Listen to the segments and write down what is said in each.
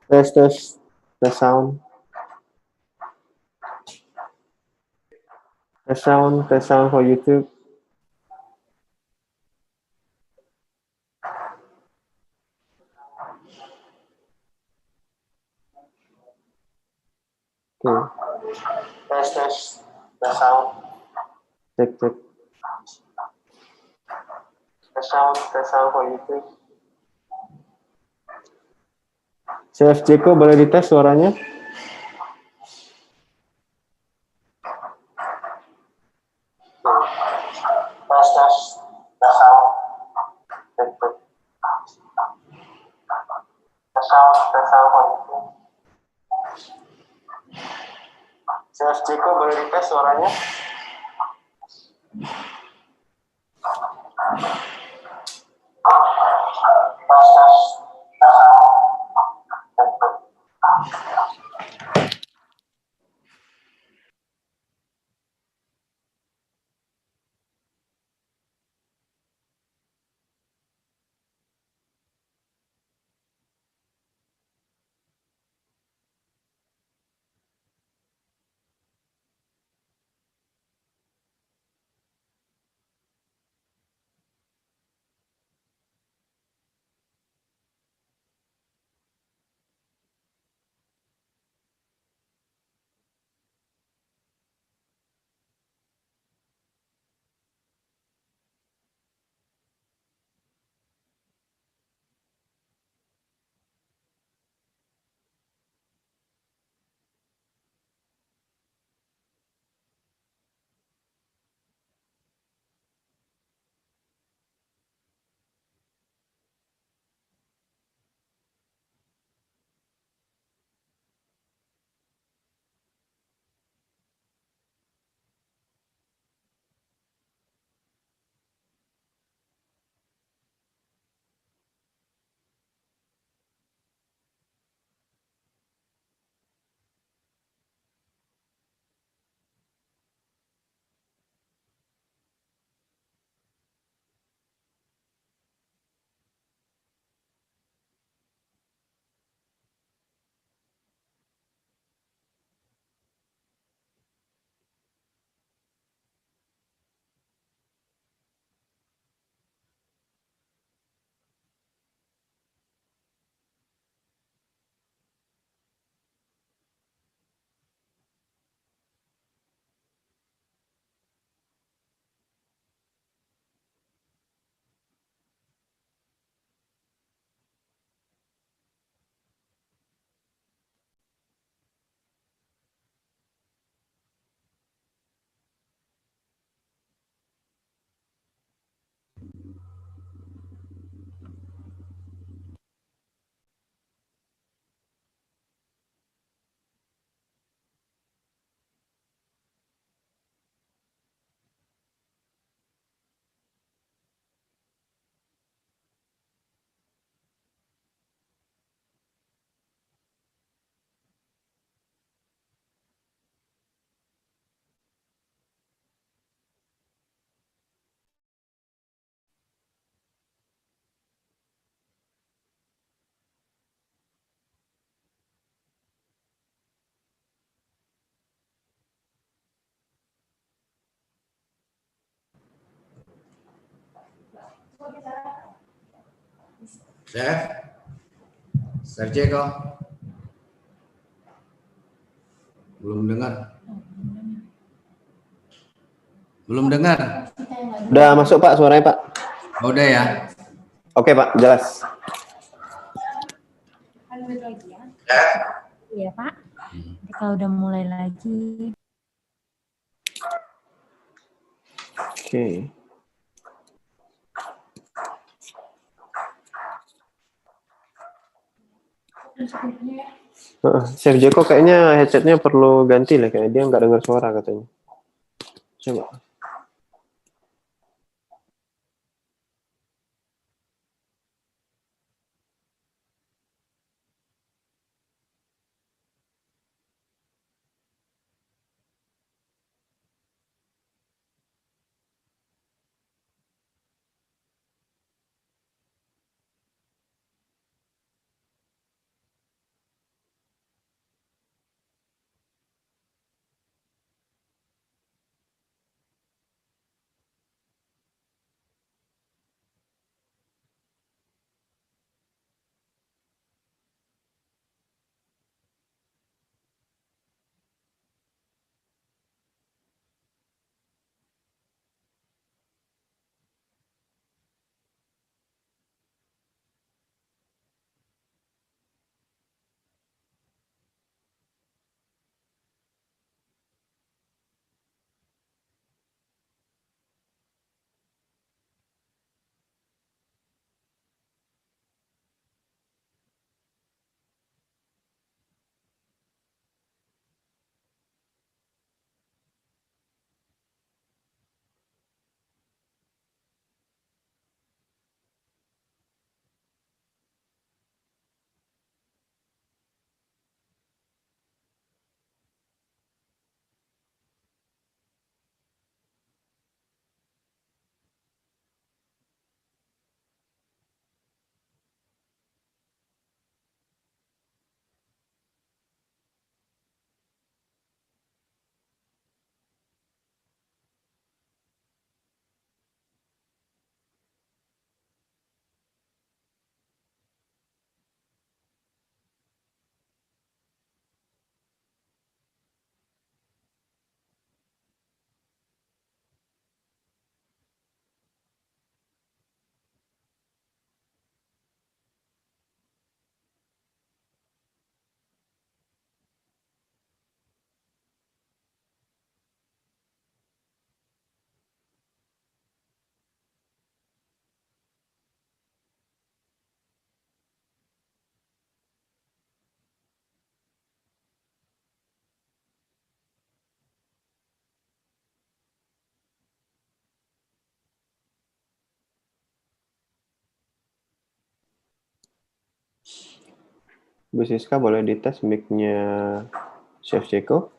Test the sound. The sound for YouTube. Okay. The sound. Check. The sound for YouTube. Chef Jeko boleh dites suaranya? Tes the sound. Cek. The sound for YouTube. Chef Jeko boleh dites suaranya? Tes the sound. Chef Jeko. Belum dengar. Belum dengar. Udah masuk Pak suaranya Pak. Oh, udah ya. Oke Pak, jelas. Iya Pak. Nanti kalau udah mulai lagi. Oke. Chef Jeko kayaknya headsetnya perlu ganti lah, kayak dia nggak dengar suara katanya. Coba. Bu Siska boleh dites mic-nya Chef Jeko?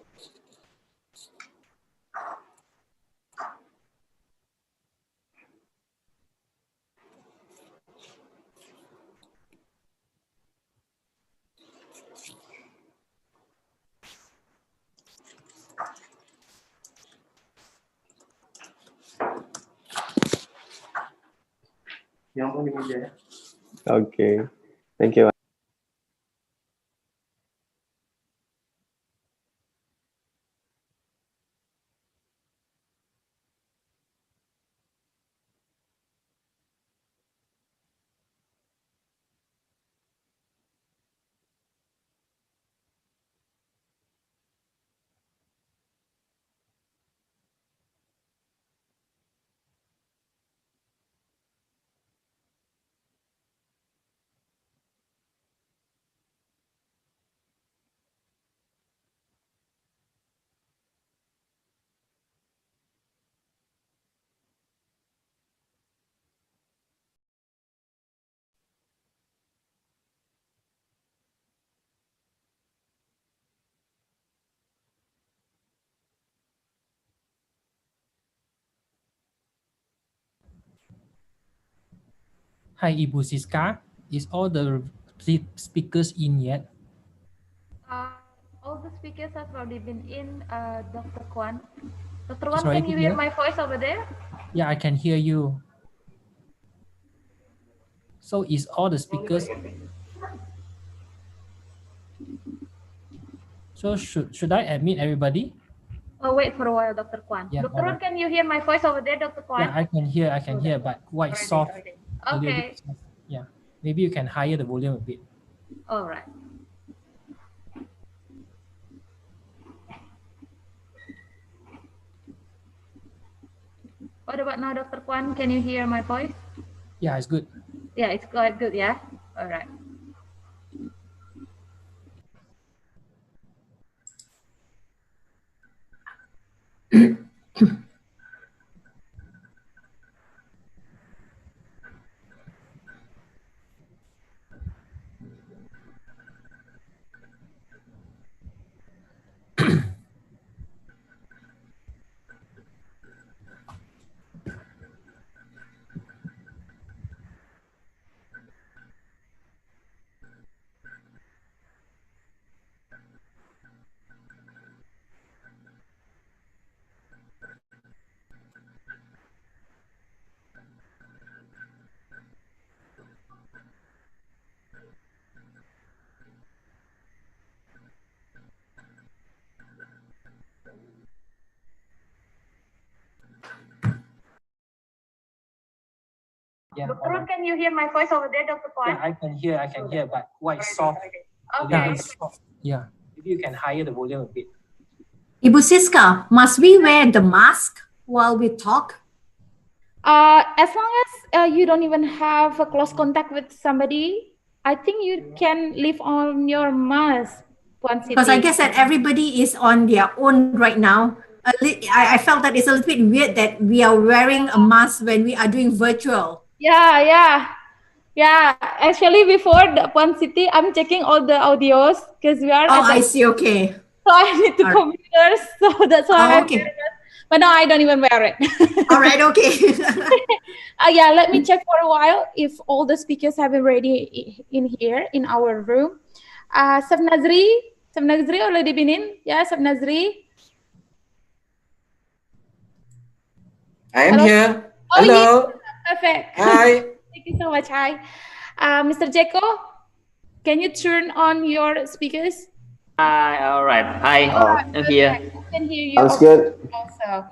Yang di meja ya. Oke. Thank you. Hi, Ibu Siska. Is all the speakers in yet? All the speakers have already been in, Dr. Kwan. Dr. Kwan, Sorry can to you hear hear. my voice over there? Yeah, I can hear you. So is all the speakers? So should I admit everybody? Oh, wait for a while, Dr. Kwan. Yeah, Dr. Ron, alright. can you hear my voice over there, Dr. Kwan? Yeah, I can hear, but quite soft. A little Okay. bit soft. Yeah, maybe you can higher the volume a bit. All right. What about now, Dr. Kwan? Can you hear my voice? Yeah, it's good. Yeah, it's quite good, yeah? All right. Yeah, Dr. Ron, can you hear my voice over there, Dr. Kwan? yeah, I can hear, but quite soft. A little Okay. bit soft. Yeah, maybe you can higher the volume a bit. Ibu Siska, must we wear the mask while we talk? As long as you don't even have a close contact with somebody, I think you can leave on your mask, Puan Siti. Because I guess that everybody is on their own right now. I felt that it's a little bit weird that we are wearing a mask when we are doing virtual. Yeah. Actually, before the Puan Siti, I'm checking all the audios because we are Oh, at the, I see. Okay. so I need to All right. computers, so that's why Oh, I'm okay. wearing it. But now I don't even wear it. All right. Okay. Yeah, let me check for a while if all the speakers have been ready in here in our room. Saf Nazri already been in? Yeah, Saf Nazri. I am Hello? here. Oh, Hello. yeah, perfect. Hi. Thank you so much. Hi. Mr. Jeko, can you turn on your speakers? Hi, all right. Hi, I'm here. I can hear you Sounds good. also.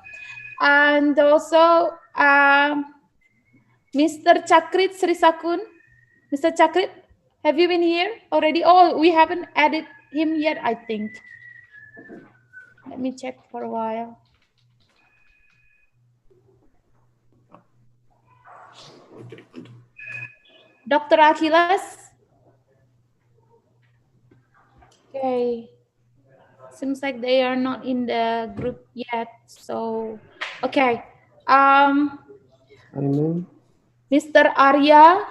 And also, Mr. Chakrit Srisakun. Mr. Chakrit, have you been here already? Oh, we haven't added him yet, I think. Let me check for a while. Dr. Achilles. Okay. Seems like they are not in the group yet. So, okay. Amen. Mr. Arya.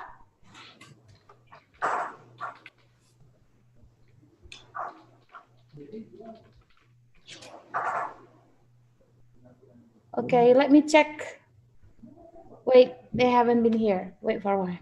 Okay, let me check. Wait, they haven't been here. Wait for a while.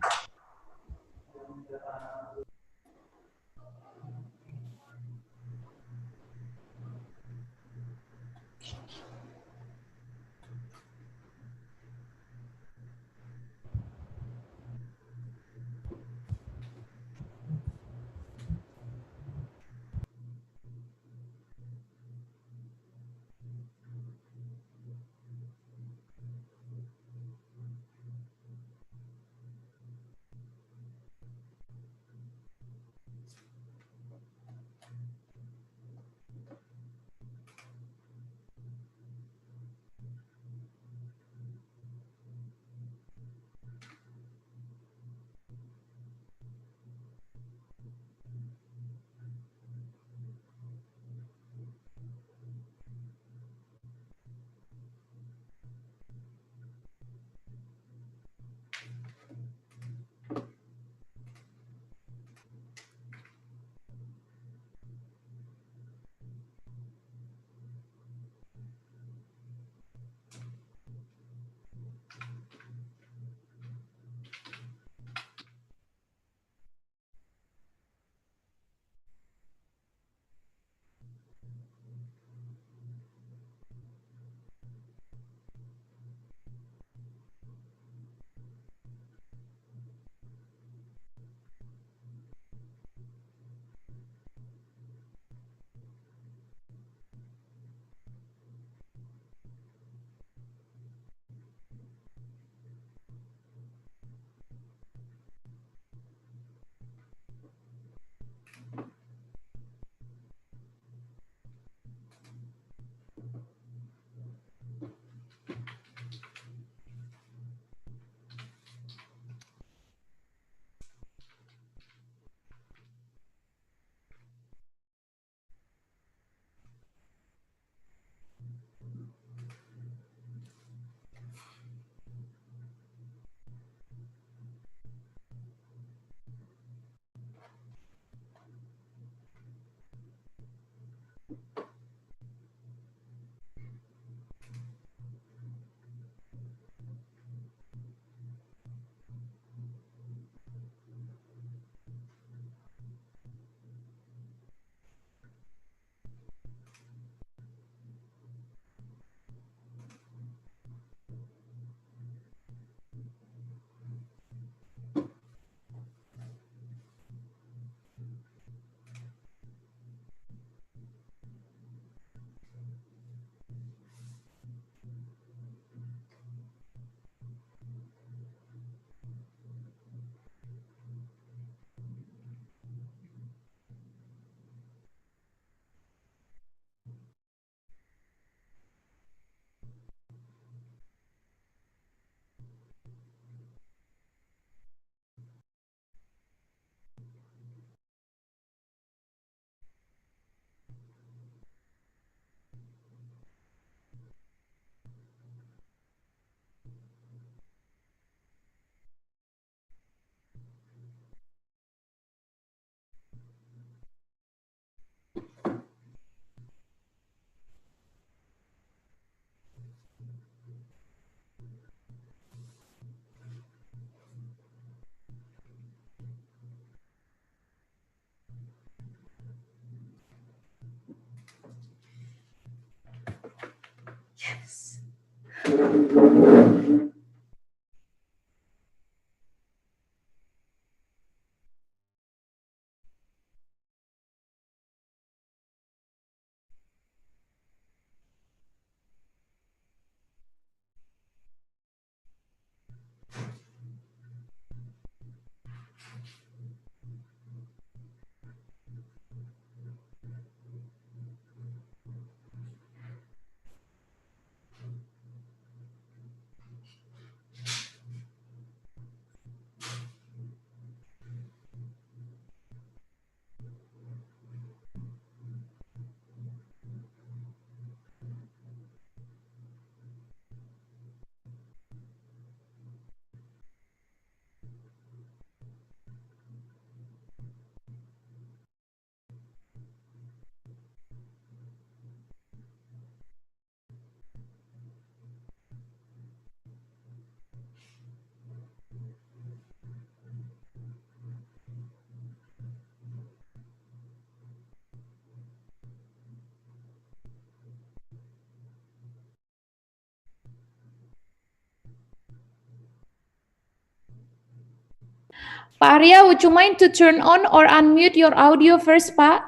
Pak Arya, would you mind to turn on or unmute your audio first, Pak?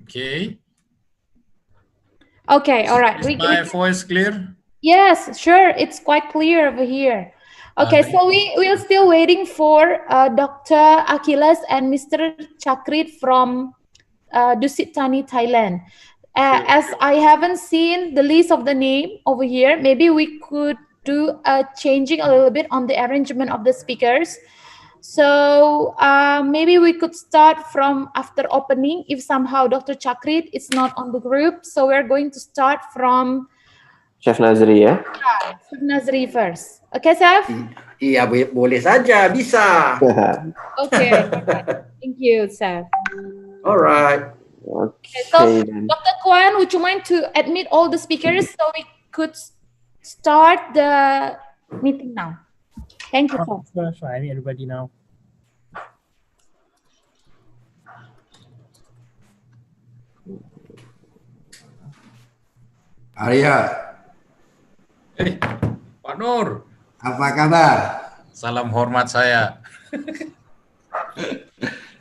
Okay. Okay, all right. Is my voice clear? Yes, sure. It's quite clear over here. Okay, so we are still waiting for Dr. Achilles and Mr. Chakrit from Dusit Thani, Thailand. As I haven't seen the list of the name over here, maybe we could do changing a little bit on the arrangement of the speakers. So maybe we could start from after opening if somehow Dr. Chakrit is not on the group. So we're going to start from Chef Nazri ya. Chef Nazri first. Okay, Chef? Iya, boleh saja, bisa. Okay. Thank you, Chef. Alright. Okay. So, Dr. Kwan, would you mind to admit all the speakers so we could start the meeting now? Thank you, sir. Sure, I need everybody now. Arya, Pak Nur. apa kabar? Salam hormat saya.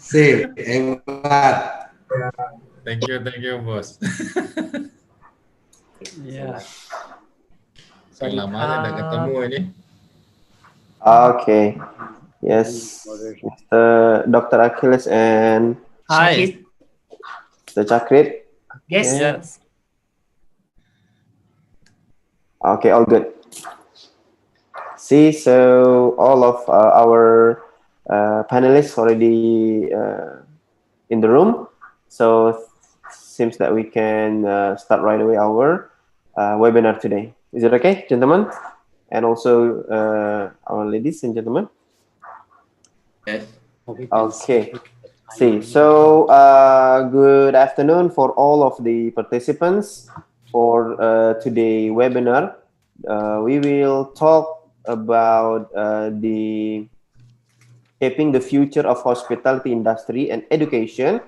Sip, hebat. Thank you, bos. Yeah. Lama udah ketemu ini. Okay. Yes. Dr. Achilles and Hi. Mr. Chakrit. Yes. Okay. Yes. Okay, all good. See, so all of our panelists already in the room. So seems that we can start right away our webinar today. Is it okay, gentlemen? And also our ladies and gentlemen? Yes. Okay. See, so good afternoon for all of the participants for today's webinar. We will talk about the shaping the future of hospitality industry and education,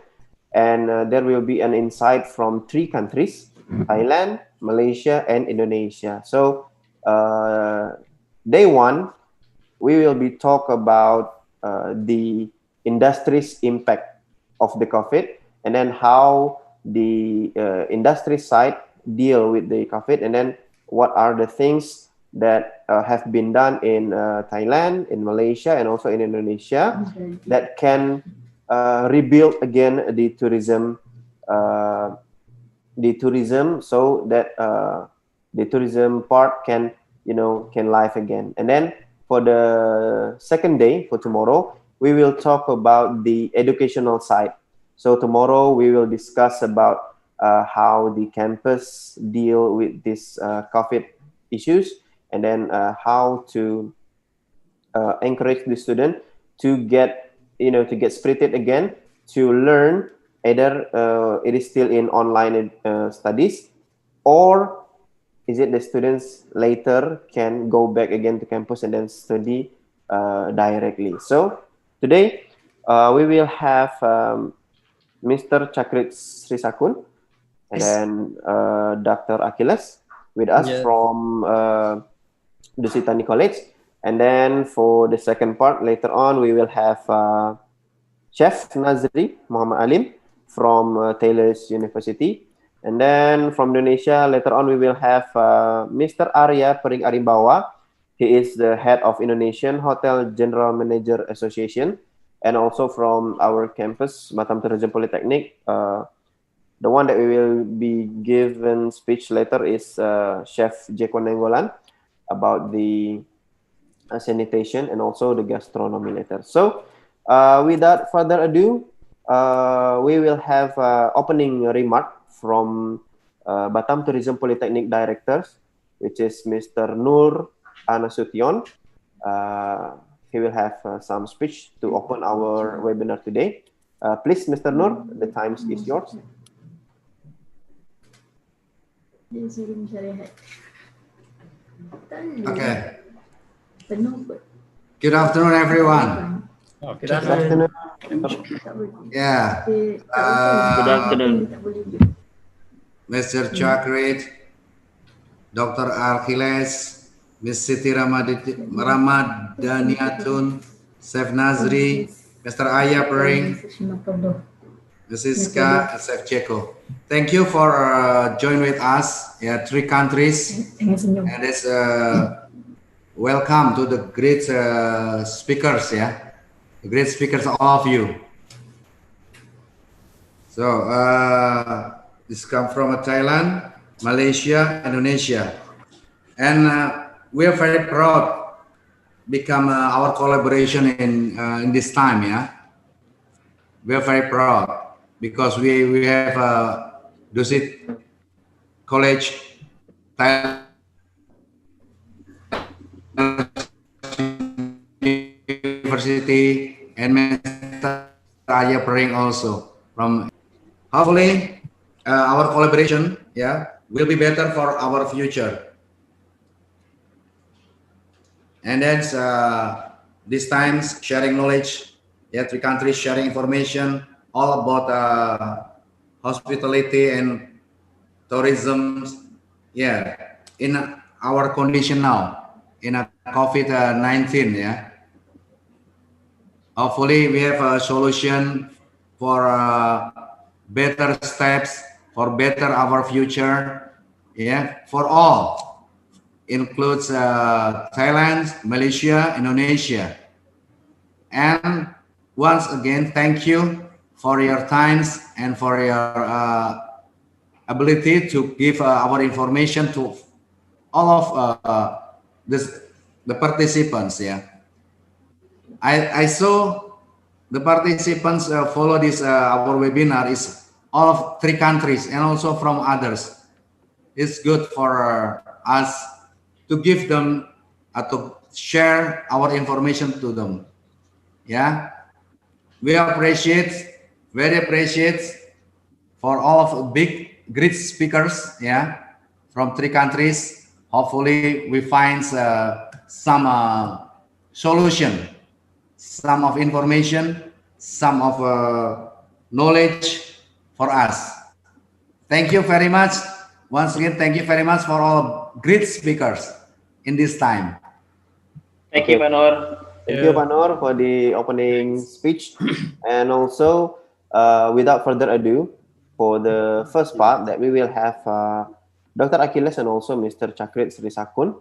and there will be an insight from 3 countries: Thailand, Malaysia, and Indonesia. So day 1, we will be talk about the industry's impact of the COVID, and then how the industry side deal with the COVID, and then what are the things that have been done in Thailand, in Malaysia, and also in Indonesia that can rebuild again the tourism, so that the tourism part can, can live again. And then for the second day, for tomorrow, we will talk about the educational side. So tomorrow we will discuss about how the campus deal with this COVID issues, and then how to encourage the student to get, to get spirited again to learn. Either it is still in online studies, or is it the students later can go back again to campus and then study directly. So today we will have Mr. Chakrit Srisakun, and then Dr. Achilles, with us Yes. from Dusit Tani College. And then for the second part, later on, we will have Chef Nazri Muhammad Alim from Taylor's University. And then from Indonesia, later on, we will have Mr. Arya Pering Arimbawa. He is the head of Indonesian Hotel General Manager Association. And also from our campus, Batam Tourism Polytechnic, the one that we will be given speech later is Chef Jeko Nenggolan about the sanitation and also the gastronomy later. So without further ado, we will have opening remark from Batam Tourism Polytechnic directors, which is Mr. Nur Anasution. He will have some speech to open our webinar today. Please, Mr. Nur, the time is yours. Okay. Good afternoon, everyone. Good afternoon. Yeah. Good afternoon. Mr. Chakrit, Dr. Archiles, Ms. Siti Ramadaniatun, Chef Nazri, Mr. Aya Pering, Ms. Iska, and Chef Jeko. Thank you for joining with us. Yeah, 3 countries, and it's welcome to the great speakers. Yeah, the great speakers, all of you. So this come from Thailand, Malaysia, Indonesia, and we are very proud become our collaboration in this time. Yeah, we are very proud because we have Dusit College, Thailand University, and Mr. Aya Pering also from. Hopefully, our collaboration, will be better for our future. And then this time sharing knowledge, 3 countries sharing information, all about hospitality and tourism. In our condition now, in a COVID-19. Hopefully, we have a solution for better steps, for better our future, for all, includes Thailand, Malaysia, Indonesia. And once again, thank you for your times and for your ability to give our information to all of the participants. I saw the participants follow this our webinar is all of 3 countries and also from others. It's good for us to give them to share our information to them. We appreciate, very appreciate for all of big great speakers from 3 countries. Hopefully we find some solution, some of information, some of knowledge for us. Thank you very much. Once again, thank you very much for all great speakers in this time. Thank you, Pak Nur. Thank you, Pak Nur, for the opening speech. And also, without further ado, for the first part that we will have Dr. Achilles and also Mr. Chakrit Srisakun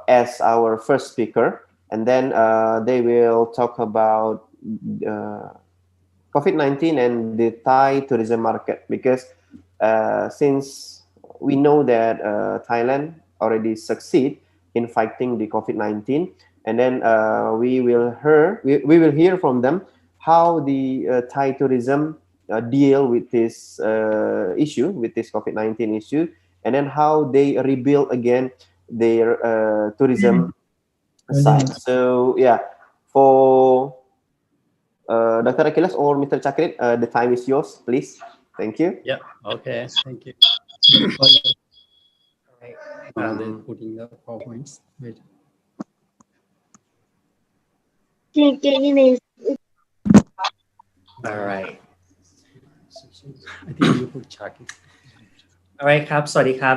as our first speaker. And then they will talk about COVID-19 and the Thai tourism market, because since we know that Thailand already succeed in fighting the COVID-19, and then we will hear from them how the Thai tourism deal with this issue, with this COVID-19 issue, and then how they rebuild again their tourism side. So for Dr. Achilles or Mr. Chakrit, the time is yours, please. Thank you. Okay. Thank you. They're putting the PowerPoints. Wait. All right. I think you put Chakrit. All right ครับ สวัสดีครับ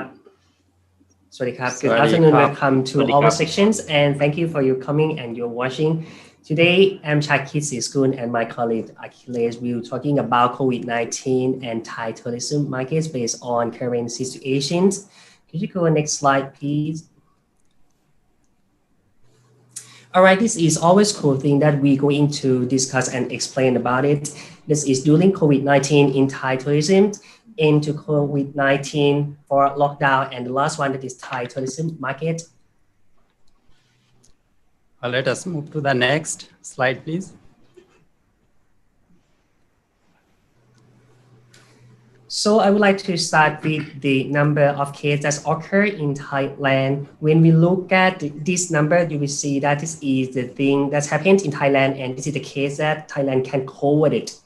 Good afternoon. Welcome to our sections, and thank you for your coming and your watching. Today, I'm Shakit Siskun and my colleague Achilles will talking about COVID-19 and Thai tourism markets based on current situations. Could you go next slide, please? All right, this is always cool thing that we going to discuss and explain about it. This is during COVID-19 in Thai tourism, into COVID-19 for lockdown, and the last one that is Thai tourism market. Let us move to the next slide, please. So I would like to start with the number of cases that occur in Thailand. When we look at this number, you will see that this is the thing that's happened in Thailand, and this is the case that Thailand can cover it.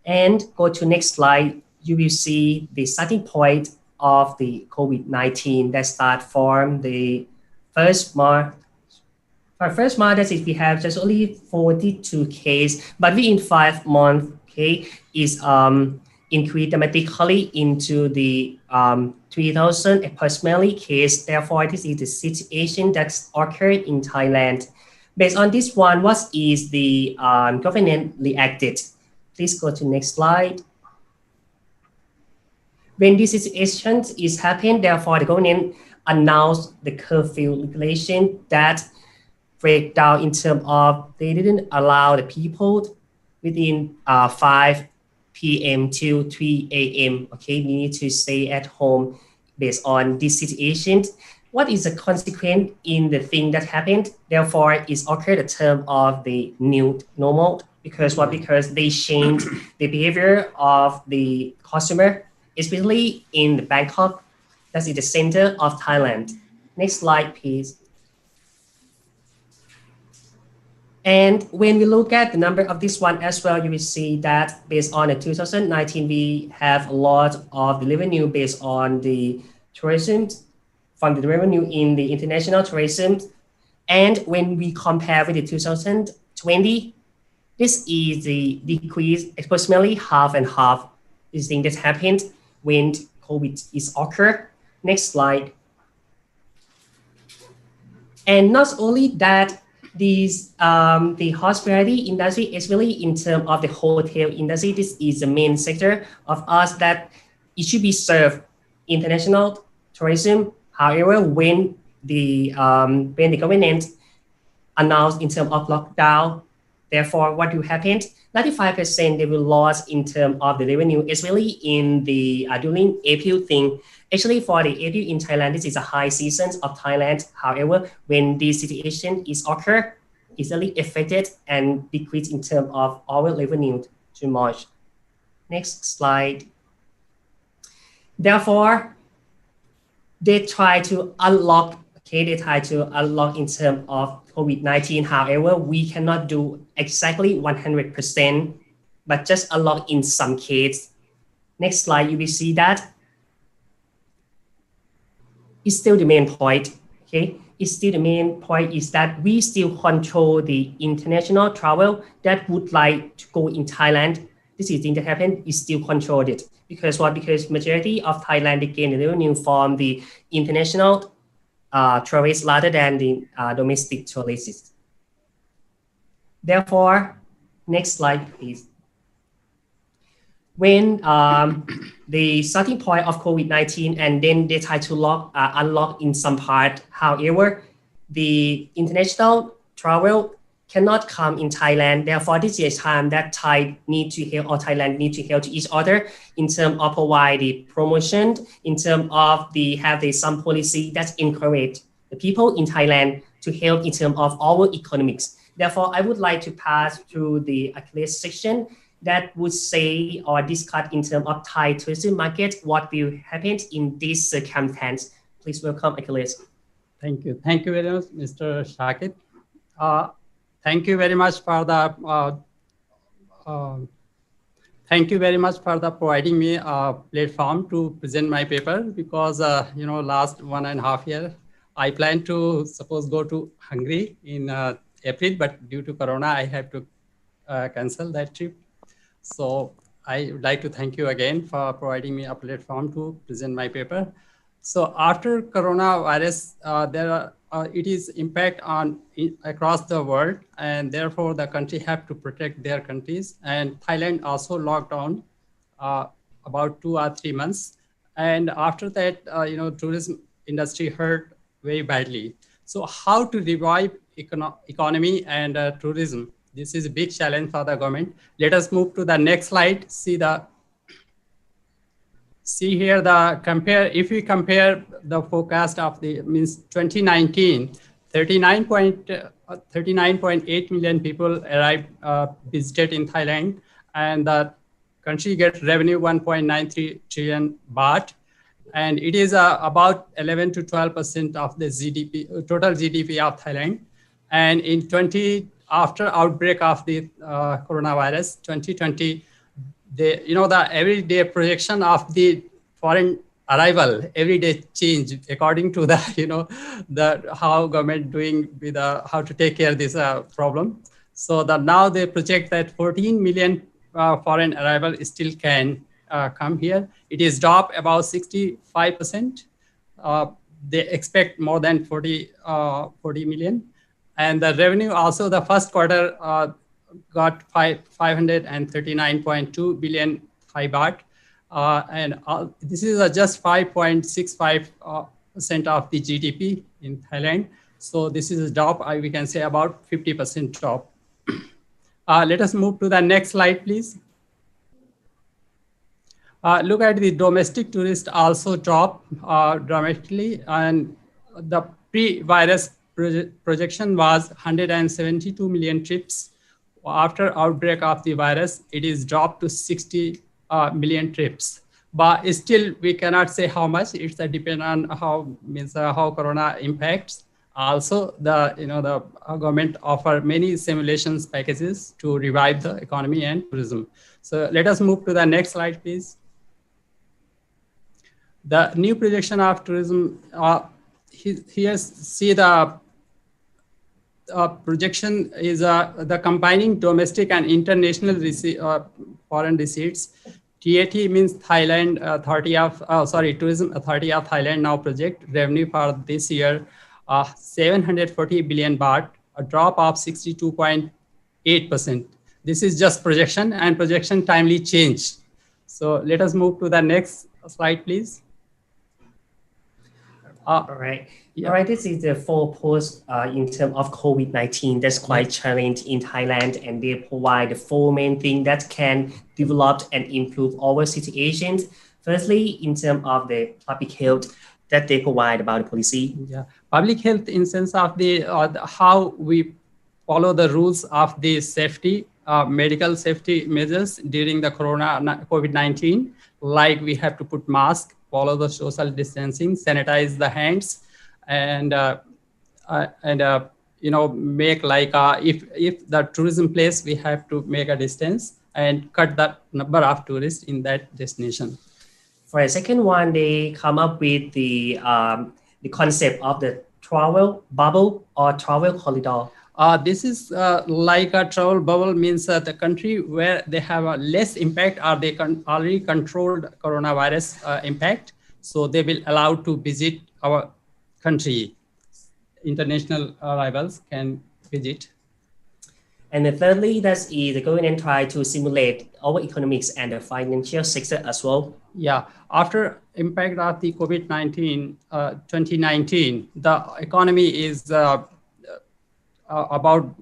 And go to next slide, you will see the starting point of the COVID-19 that start from the first March. For first month, that is, we have just only 42 cases, but within 5 months, okay, is increased dramatically into the 3,000 approximately case. Therefore, this is the situation that's occurred in Thailand. Based on this one, what is the government reacted? Please go to next slide. When this situation is happening, therefore, the government announced the curfew regulation that break down in terms of they didn't allow the people within 5 p.m. to 3 a.m. Okay, we need to stay at home based on this situation. What is the consequence in the thing that happened? Therefore, it's occurred the term of the new normal. Because what? Because they changed the behavior of the customer, especially in the Bangkok. That's in the center of Thailand. Next slide, please. And when we look at the number of this one as well, you will see that based on the 2019, we have a lot of the revenue based on the tourism, from the revenue in the international tourism. And when we compare with the 2020, this is the decrease approximately half and half. This thing that happened when COVID is occurred. Next slide. And not only that, these the hospitality industry, especially in terms of the hotel industry, this is the main sector of us that it should be served international tourism. However, when the government announced in terms of lockdown, therefore, what will happen? 95% they will lose in terms of the revenue, especially in the during April thing. Actually, for the April in Thailand, this is a high season of Thailand. However, when this situation is occur, easily affected and decreased in terms of our revenue too much. Next slide. Therefore, they try to unlock. Okay, they try to unlock in terms of COVID-19. However, we cannot do exactly 100%, but just unlock in some cases. Next slide, you will see that it's still the main point. Okay, it's still the main point is that we still control the international travel that would like to go in Thailand. This is the thing that happened. Is still controlled it because what? Because majority of Thailand they gain the revenue from the international tourists rather than the domestic tourists. Therefore, next slide, please. When the starting point of COVID-19 and then they try to unlock in some part. However, the international travel cannot come in Thailand. Therefore, this is a time that Thai need to help or Thailand need to help to each other in terms of provide the promotion, in terms of the have the some policy that encourage the people in Thailand to help in terms of our economics. Therefore, I would like to pass through the Achilles section that would say or discuss in terms of Thai tourism market, what will happen in this circumstance. Please welcome Achilles. Thank you. Thank you very much, Mr. Shakit. Thank you very much for the thank you very much for the providing me a platform to present my paper because last 1.5 years I plan to suppose go to Hungary in April, but due to Corona I have to cancel that trip. So I would like to thank you again for providing me a platform to present my paper. So after coronavirus, it is impact on across the world, and therefore the country have to protect their countries. And Thailand also locked down about 2 or 3 months, and after that, tourism industry hurt very badly. So how to revive economy and tourism? This is a big challenge for the government. Let us move to the next slide. See here if we compare the forecast of the 2019, 39.8 million people visited in Thailand, and the country gets revenue 1.93 trillion baht, and it is about 11 to 12% of the GDP, total GDP of Thailand. And after outbreak of the coronavirus, 2020, the everyday projection of the foreign arrival every day change according to the how government doing with how to take care of this problem. So that now they project that 14 million foreign arrival still can come here. It is dropped about 65%. They expect more than 40 million, and the revenue also the first quarter got 539.2 billion Thai baht, and this is just 5.65% of the GDP in Thailand. So this is a drop, we can say about 50% drop. Let us move to the next slide, please. Look at the domestic tourist also drop dramatically, and the pre-virus projection was 172 million trips. After outbreak of the virus, it is dropped to 60 million trips. But still, we cannot say how much. It's depend on how Corona impacts. Also, the government offer many simulations packages to revive the economy and tourism. So let us move to the next slide, please. The new projection of tourism. Here, see the projection is the combining domestic and international foreign receipts. TAT means Thailand Tourism Authority of Thailand now project revenue for this year 740 billion baht, a drop of 62.8%. This is just projection, and projection timely change. So let us move to the next slide, please. All right. Yeah. All right. This is the forecast in terms of COVID-19 that's quite challenging in Thailand, and they provide the 4 main things that can develop and improve our situations. Firstly, in terms of the public health that they provide about the policy. Yeah, public health in sense of the how we follow the rules of the safety, medical safety measures during the COVID-19, like we have to put mask, follow the social distancing, sanitize the hands, and make like if the tourism place, we have to make a distance and cut the number of tourists in that destination. For a second one, they come up with the concept of the travel bubble or travel corridor. This is like a travel bubble, means the country where they have a less impact or they already controlled coronavirus impact. So they will allow to visit our country. International arrivals can visit. And then thirdly, that's the government try to simulate our economics and the financial sector as well. Yeah, after impact of the COVID-19, 2019, the economy is about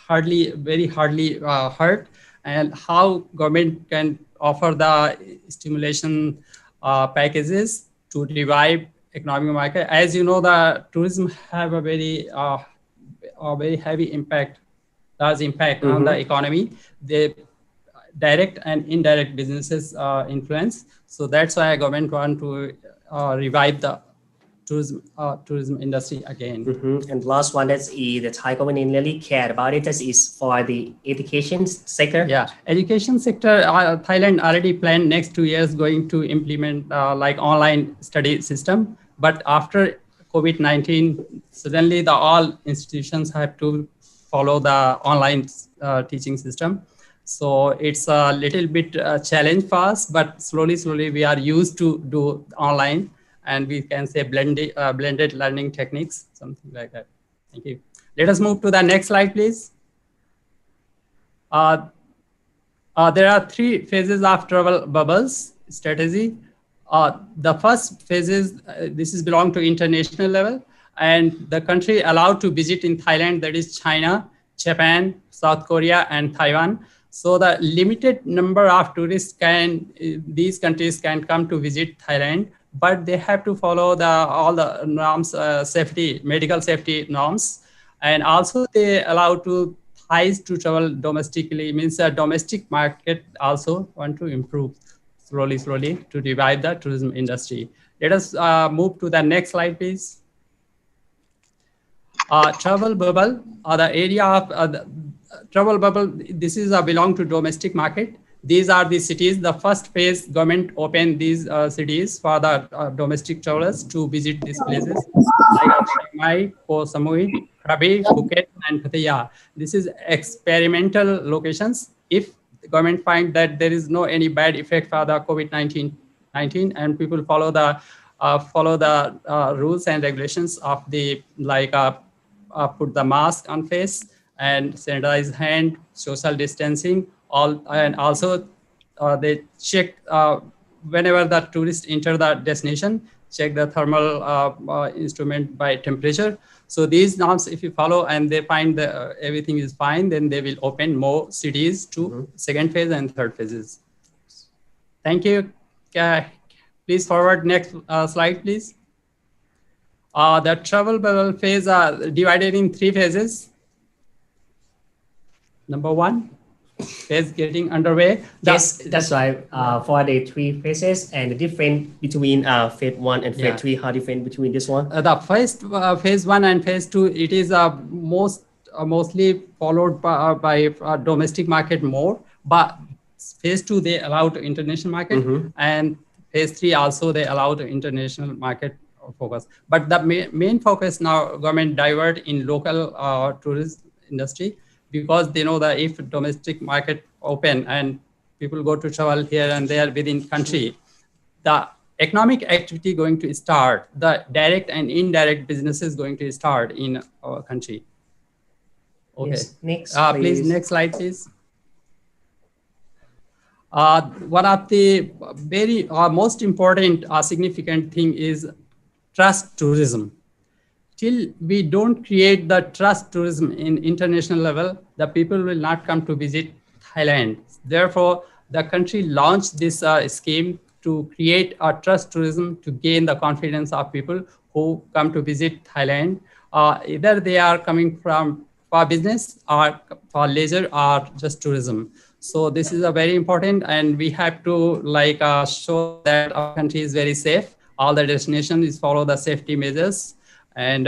very hardly hurt, and how government can offer the stimulation packages to revive economic market. As you know, the tourism have a very heavy impact, large impact on the economy. The direct and indirect businesses influence. So that's why government want to revive the tourism industry again. And last one, that's the Thai government really cared about it. That is for the education sector. Yeah, education sector. Thailand already planned next 2 years going to implement like online study system. But after COVID-19, suddenly all institutions have to follow the online teaching system. So it's a little bit challenge for us, but slowly we are used to do online. and we can say blended learning techniques, something like that. Thank you. Let us move to the next slide, please. There are 3 phases of travel bubbles strategy. The first phase is, this is belong to international level, and the country allowed to visit in Thailand, that is China, Japan, South Korea, and Taiwan. So the limited number of tourists these countries can come to visit Thailand, but they have to follow all the norms, medical safety norms. And also they allow Thais to travel domestically, means the domestic market also want to improve slowly to revive the tourism industry. Let us move to the next slide, please. Travel bubble, the area of the travel bubble, this is belong to domestic market. These are the cities. The first phase, government opened these cities for the domestic travelers to visit these places, like Chiang Mai, Koh Samui, Krabi, Phuket, and Pattaya. This is experimental locations. If the government find that there is no any bad effect for the COVID-19 and people follow the rules and regulations of the put the mask on face and sanitize hand, social distancing, and also they check whenever the tourists enter the destination, check the thermal instrument by temperature. So these norms, if you follow and they find that everything is fine, then they will open more cities to second phase and third phases. Thank you. Please forward next slide, please. The travel bubble phase are divided in 3 phases. Number 1, phase getting underway. Yes, that's right. For the 3 phases and the difference between phase 1 and phase 3, how different between this one? The first phase 1 and phase 2, it is mostly followed by domestic market more, but phase 2 they allow to international market, and phase 3 also they allow to international market focus. But the main focus now government divert in local tourist industry, because they know that if domestic market open and people go to travel here and there within country, the economic activity going to start, the direct and indirect businesses going to start in our country. Okay. Yes. Next, please, next slide, please. One of the very most important significant thing is trust tourism. Till we don't create the trust tourism in international level, the people will not come to visit Thailand. Therefore, the country launched this scheme to create a trust tourism to gain the confidence of people who come to visit Thailand. Either they are coming for business or for leisure or just tourism. So this is a very important, and we have to show that our country is very safe. All the destinations follow the safety measures, and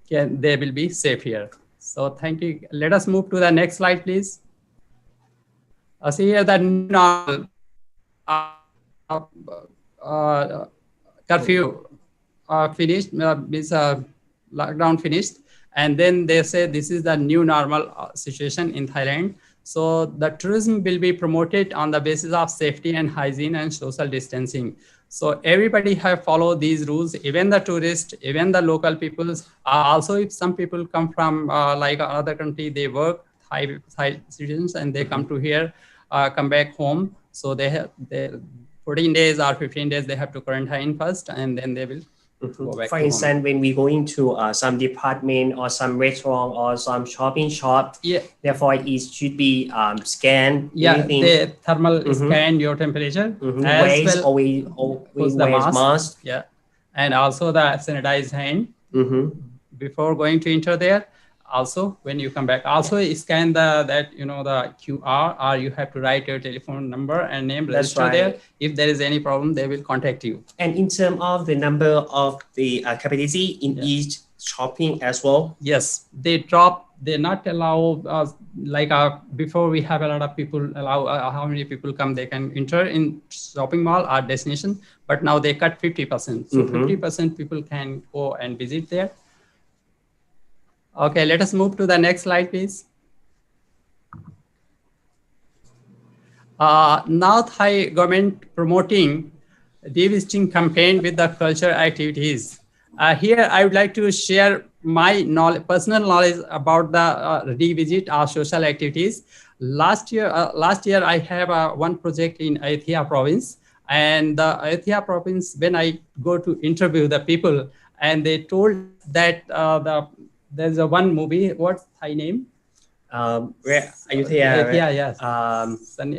they will be safe here. So thank you. Let us move to the next slide, please. See here that curfew finished, means lockdown finished, and then they say this is the new normal situation in Thailand. So the tourism will be promoted on the basis of safety and hygiene and social distancing. So everybody have followed these rules, even the tourists, even the local peoples. Also, if some people come from another country, they work, Thai citizens, and they come to here, come back home. So they have 14 days or 15 days, they have to quarantine first, and then they will go back. For instance, when we go into some department or some restaurant or some shopping shop, therefore it should be scanned. The thermal scan your temperature, as always the mask. Yeah, and also the sanitized hand before going to enter there. Also, when you come back, also scan the QR, or you have to write your telephone number and name, register there. If there is any problem, they will contact you. And in terms of the number of the capacity in each shopping as well? Yes, they not allow, before we have a lot of people allow how many people come, they can enter in shopping mall or destination, but now they cut 50%. So 50% people can go and visit there. Okay, let us move to the next slide, please. Now Thai government promoting de-visiting campaign with the culture activities. Here, I would like to share my personal knowledge about the revisit our social activities. Last year, I have one project in Ayutthaya province, and the Ayutthaya province, when I go to interview the people, and they told that there's a one movie. What's Thai name? Where Ayutthaya, yes.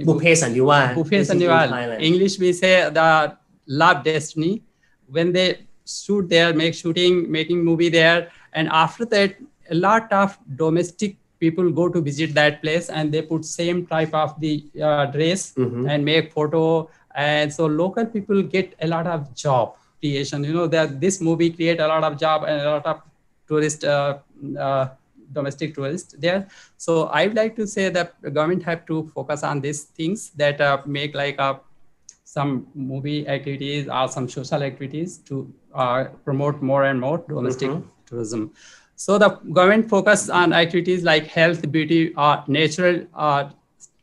Bupe Sanniwat. Bupe Sanniwat. English we say the Love Destiny. When they shoot there, making movie there, and after that, a lot of domestic people go to visit that place, and they put same type of the dress and make photo, and so local people get a lot of job creation. You know that this movie create a lot of job and a lot of tourist. Domestic tourists there. So I would like to say that the government have to focus on these things that make like some movie activities or some social activities to promote more and more domestic tourism. So the government focus on activities like health, beauty, or natural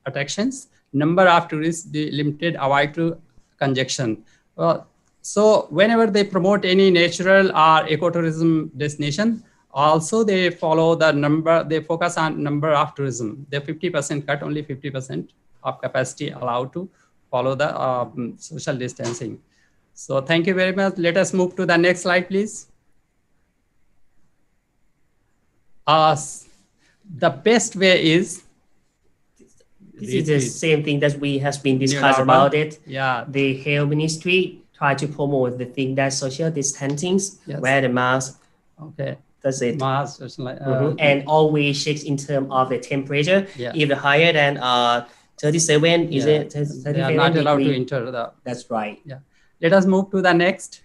attractions, number of tourists, the limited, avoid to congestion. So whenever they promote any natural or ecotourism destination, also they follow the number, they focus on number of tourism. The 50% cut, only 50% of capacity allowed to follow the social distancing. So thank you very much. Let us move to the next slide, please. The best way is, this is the same thing that we have been discussed about it. Yeah. The health ministry try to promote the thing that social distancing, wear the mask. Okay. That's it. Mask, and always check in terms of the temperature. Yeah. If higher than 37, is it 37? They are not allowed to enter the. That's right. Yeah. Let us move to the next.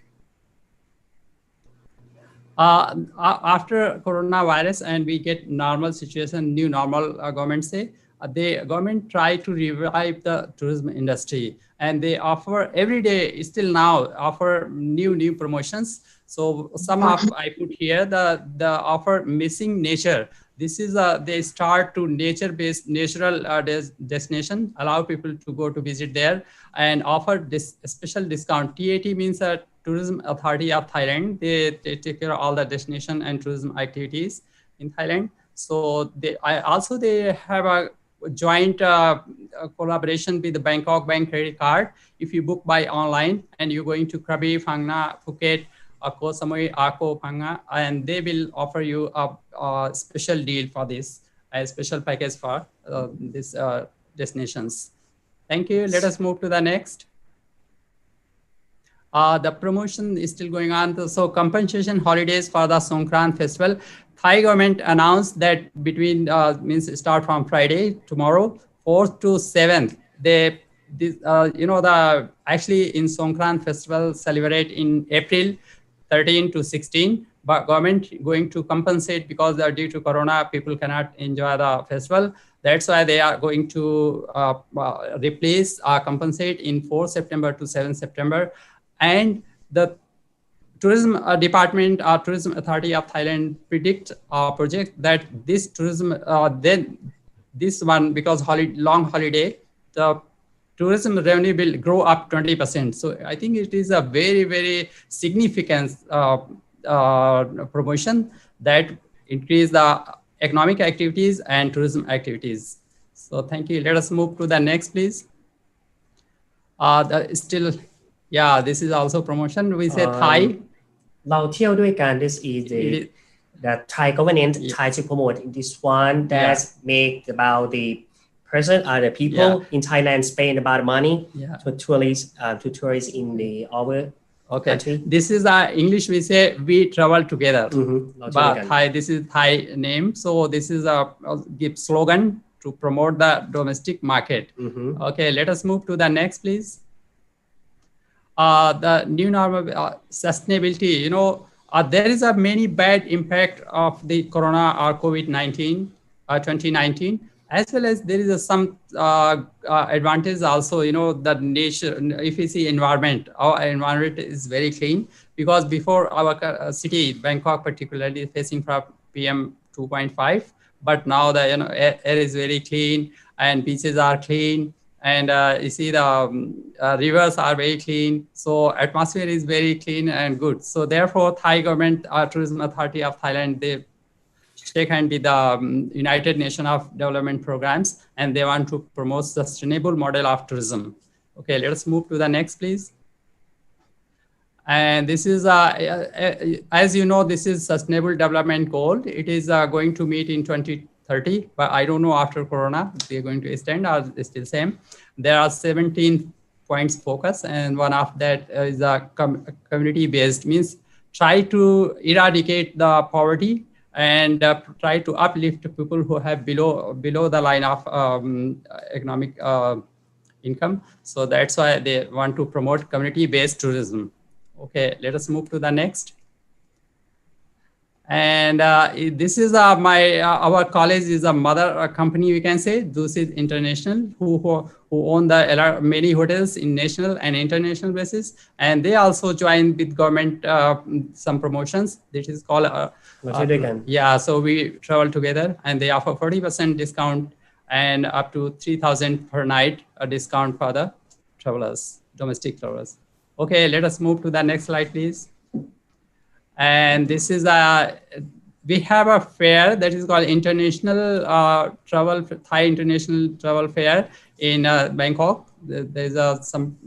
After coronavirus and we get normal situation, new normal, government say, the government try to revive the tourism industry, and they offer every day, still now offer new promotions. So some of I put here the offer missing nature. This is they start to nature-based natural destination, allow people to go to visit there and offer this special discount. TAT means Tourism Authority of Thailand. They take care of all the destination and tourism activities in Thailand. So they have a joint collaboration with the Bangkok Bank credit card. If you book by online and you're going to Krabi, Phang Nga, Phuket, Koh Samui, Arco, Phang Nga, and they will offer you a special deal for this, a special package for these destinations. Thank you. Let us move to the next. The promotion is still going on. So compensation holidays for the Songkran festival. Thai government announced that between means start from Friday, tomorrow, 4th to 7th. Actually in Songkran festival celebrate in April 13 to 16, but government going to compensate because due to Corona, people cannot enjoy the festival. That's why they are going to replace compensate in 4 September to 7 September. And the Tourism Department or Tourism Authority of Thailand predict project that this tourism, this one, because long holiday, the tourism revenue will grow up 20%. So I think it is a very, very significant promotion that increase the economic activities and tourism activities. So thank you. Let us move to the next, please. This is also promotion. We say Thai. เราเที่ยวด้วยกัน this is the Thai government try to promote this one that make about the person or the people in Thailand spend about money to tourists in the our country. This is English we say we travel together. But Thai, this is Thai name. So this is a give slogan to promote the domestic market. Okay, let us move to the next, please. The new normal sustainability, there is a many bad impact of the Corona or COVID-19, 2019, as well as there is some advantage also, the nature, if you see environment, our environment is very clean because before our city, Bangkok particularly facing from PM 2.5, but now the air is very clean and beaches are clean And you see the rivers are very clean. So atmosphere is very clean and good. So therefore, Thai government, Tourism Authority of Thailand, they shake hand with the United Nations of Development Programs, and they want to promote sustainable model of tourism. Okay, let us move to the next, please. And this is, as you know, this is Sustainable Development Goal. It is going to meet in 2030, but I don't know after Corona, they're going to extend or it's still same. There are 17 points focus, and one of that is a community-based, means try to eradicate the poverty and try to uplift people who have below the line of economic income. So that's why they want to promote community-based tourism. Okay, let us move to the next. And this is our college is a mother company, we can say, Dusit International, who own the many hotels in national and international basis. And they also join with government some promotions. This is called yeah. So we travel together, and they offer 40% discount and up to 3,000 per night a discount for the travelers, domestic travelers. Okay, let us move to the next slide, please. And this is we have a fair that is called International Thai International Travel Fair in Bangkok. There's some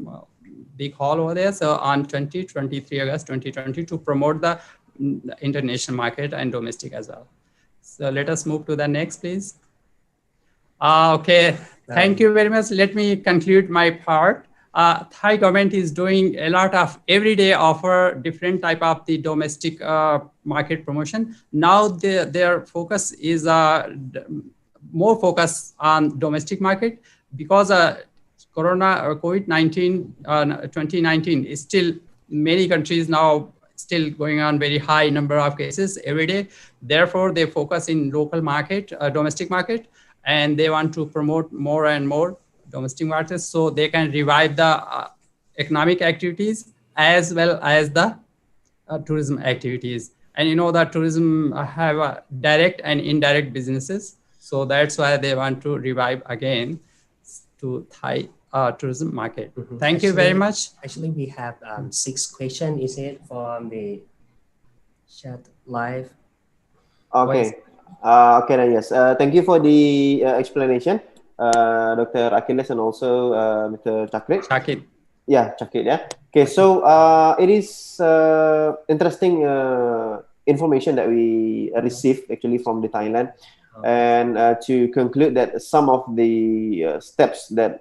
big hall over there. So on 23 August 2020 to promote the international market and domestic as well. So let us move to the next, please. Okay, thank you very much. Let me conclude my part. Thai government is doing a lot of everyday offer, different type of the domestic market promotion. Now their focus is more focus on domestic market, because COVID-19 2019 is still many countries now still going on very high number of cases every day. Therefore, they focus in local market, domestic market, and they want to promote more and more domestic markets, so they can revive the economic activities as well as the tourism activities. And you know that tourism have direct and indirect businesses, so that's why they want to revive again to Thai tourism market. Thank you very much. Actually, we have 6 questions. Is it from the chat live? Okay. Okay, then yes. Thank you for the explanation. Dr. Achilles and also Mr. Chakrit. Yeah, Chakrit, yeah. Okay, so it is interesting information that we received actually from the Thailand. And to conclude that some of the steps that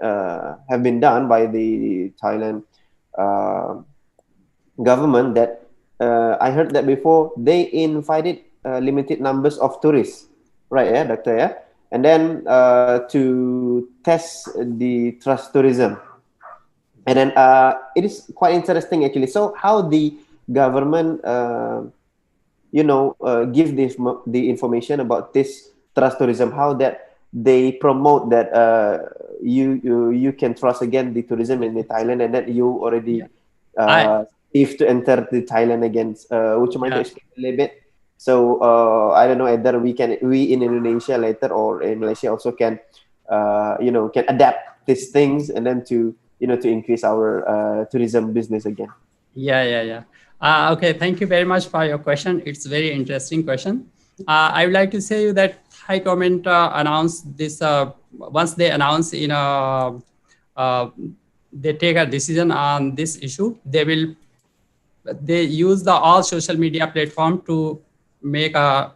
have been done by the Thailand government, that I heard that before, they invited limited numbers of tourists, right, yeah, Doctor, yeah? And then to test the trust tourism. And then it is quite interesting actually. So how the government, give the information about this trust tourism, how that they promote that you can trust again the tourism in the Thailand, and that you already if to enter the Thailand again. Would you mind to explain a little bit? So I don't know whether we in Indonesia later or in Malaysia also can can adapt these things and then to increase our tourism business again. Okay, thank you very much for your question. It's a very interesting question. I would like to say that Thai government announced this once they announce they take a decision on this issue. They use the all social media platform to make to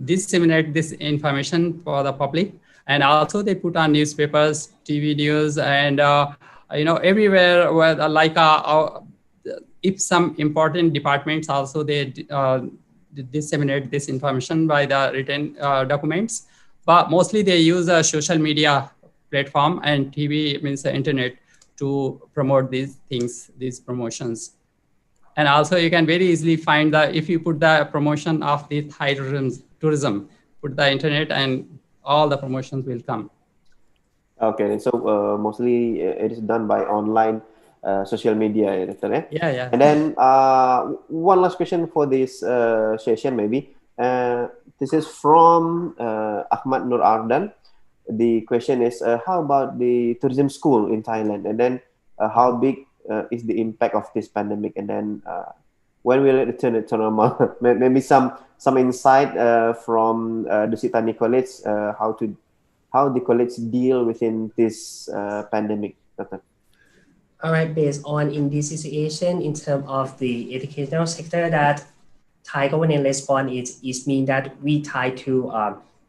disseminate this information for the public, and also they put on newspapers, TV news, and everywhere where if some important departments also they disseminate this information by the written documents, but mostly they use a social media platform, and TV means the internet, to promote these things, these promotions. And also you can very easily find if you put the promotion of the Thai tourism, put the internet, and all the promotions will come. Okay, so mostly it is done by online social media. Yeah. And then one last question for this session maybe. This is from Ahmad Nur Ardan. the question is, how about the tourism school in Thailand? And then how big is the impact of this pandemic? And then when will it return to normal? Maybe some insight from Dusit Thani College, how the college deal within this pandemic, Dr. All right, based on in this situation, in terms of the educational sector, that Thai government response is mean that we try to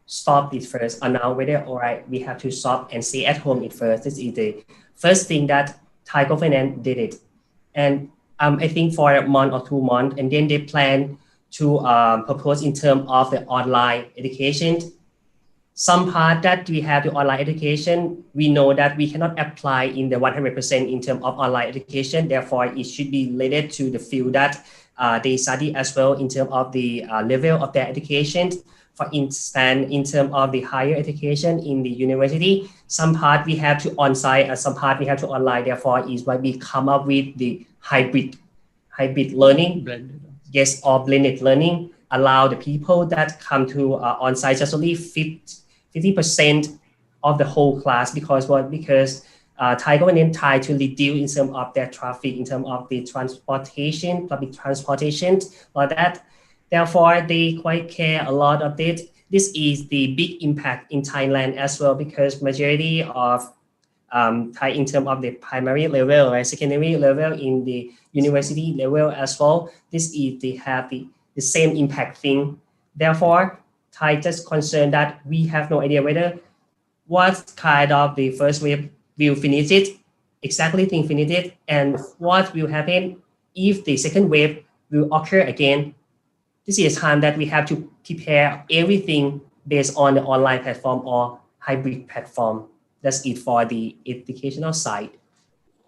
stop it first, announce whether, all right, we have to stop and stay at home at first. This is the first thing that Thai government did it. And I think for a month or 2 months, and then they plan to propose in terms of the online education. Some part that we have the online education, we know that we cannot apply in the 100% in terms of online education. Therefore, it should be related to the field that they study as well in terms of the level of their education. For instance, in terms of the higher education in the university, some part we have to on-site and some part we have to online. Therefore, is why we come up with the hybrid learning, Blended. yes, or blended learning, allow the people that come to on-site just only 50% of the whole class. Because what? Because Thai government try to reduce in terms of their traffic, in terms of the transportation, public transportation, like that. Therefore, they quite care a lot of it. This is the big impact in Thailand as well, because majority of Thai in terms of the primary level, right, secondary level, in the university level as well. This is they have the same impact thing. Therefore, Thai just concerned that we have no idea whether what kind of the first wave will finish it, exactly thing finish it, and what will happen if the second wave will occur again. This is a time that we have to prepare everything based on the online platform or hybrid platform. That's it for the educational side.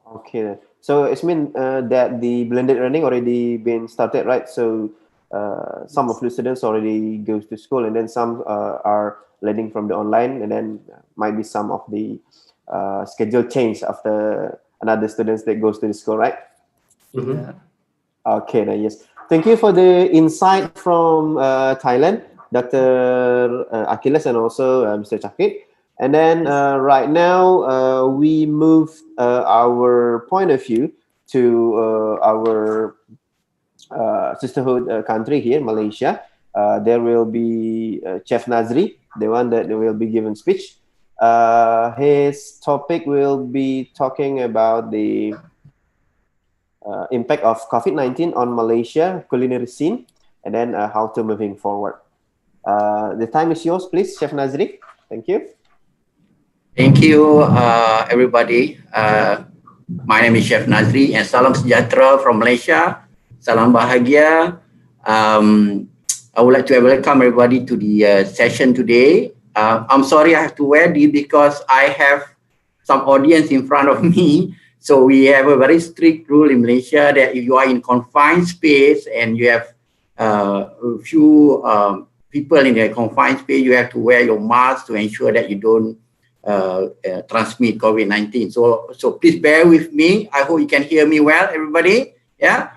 Okay, so it means that the blended learning already been started, right? So some of the students already goes to school, and then some are learning from the online, and then might be some of the schedule change after another students that goes to the school, right? Mm-hmm. Okay, then yes. Thank you for the insight from Thailand, Dr. Achilles, and also Mr. Chakrit. And then right now we move our point of view to our sisterhood country here, Malaysia. There will be Chef Nazri, the one that will be given speech. His topic will be talking about the impact of COVID-19 on Malaysia culinary scene, and then how to moving forward. The time is yours, please, Chef Nazri. Thank you. Thank you, everybody. My name is Chef Nazri, and salam sejahtera from Malaysia. Salam bahagia. I would like to welcome everybody to the session today. I'm sorry I have to wear this because I have some audience in front of me. So we have a very strict rule in Malaysia that if you are in confined space and you have a few people in a confined space, you have to wear your mask to ensure that you don't transmit COVID-19. So please bear with me. I hope you can hear me well, everybody. Yeah.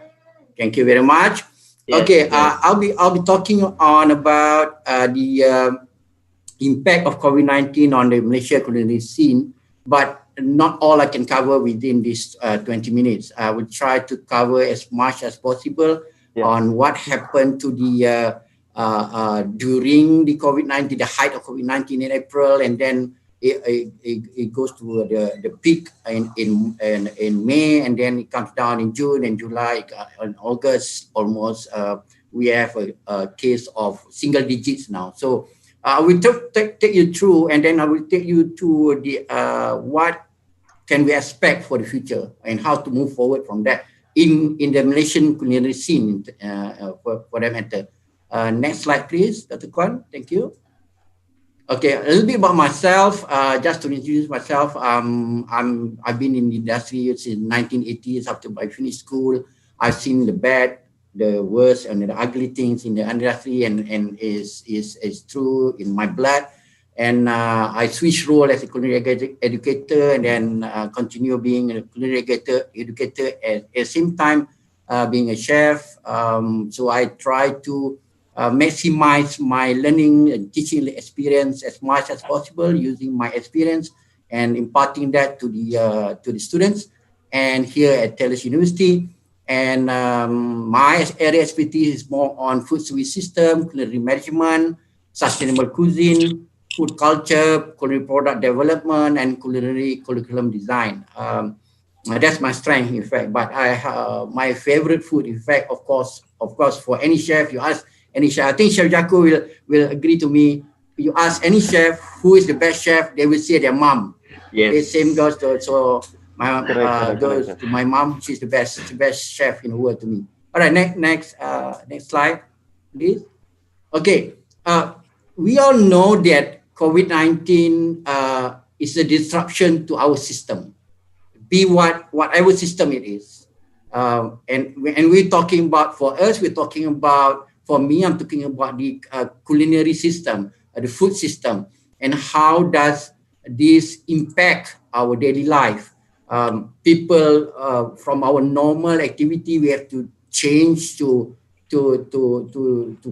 Thank you very much. Yes, okay. Yes. I'll be talking on about the impact of COVID-19 on the Malaysia culinary scene, but not all I can cover within this 20 minutes. I will try to cover as much as possible on what happened to the during the COVID-19, the height of COVID-19 in April, and then it goes to the peak in May, and then it comes down in June and July and August almost. We have a case of single digits now. So I will take you through, and then I will take you to the what can we expect for the future and how to move forward from that in the Malaysian culinary scene for that matter. Next slide, please, Dr. Kwan. Thank you. Okay, a little bit about myself. Just to introduce myself, I've been in the industry since 1980s. After I finished school, I've seen the bad, the worst, and the ugly things in the industry, and is true in my blood. And I switched role as a culinary educator, and then continue being a culinary educator at the same time being a chef. So I try to maximize my learning and teaching experience as much as possible, using my experience and imparting that to the students. And here at Taylor's University, and my area expertise is more on food service system, culinary management, sustainable cuisine, food culture, culinary product development, and culinary curriculum design. That's my strength, in fact. But my favorite food, in fact, of course, for any chef, you ask any chef, I think Chef Jacko will agree to me. You ask any chef who is the best chef, they will say their mom. Yes. The same goes to my mom. She's the best chef in the world to me. All right, next slide, please. Okay, we all know that COVID-19 is a disruption to our system, be whatever system it is. And we're talking about, for us, we're talking about, for me, I'm talking about the culinary system, the food system, and how does this impact our daily life. People from our normal activity, we have to change to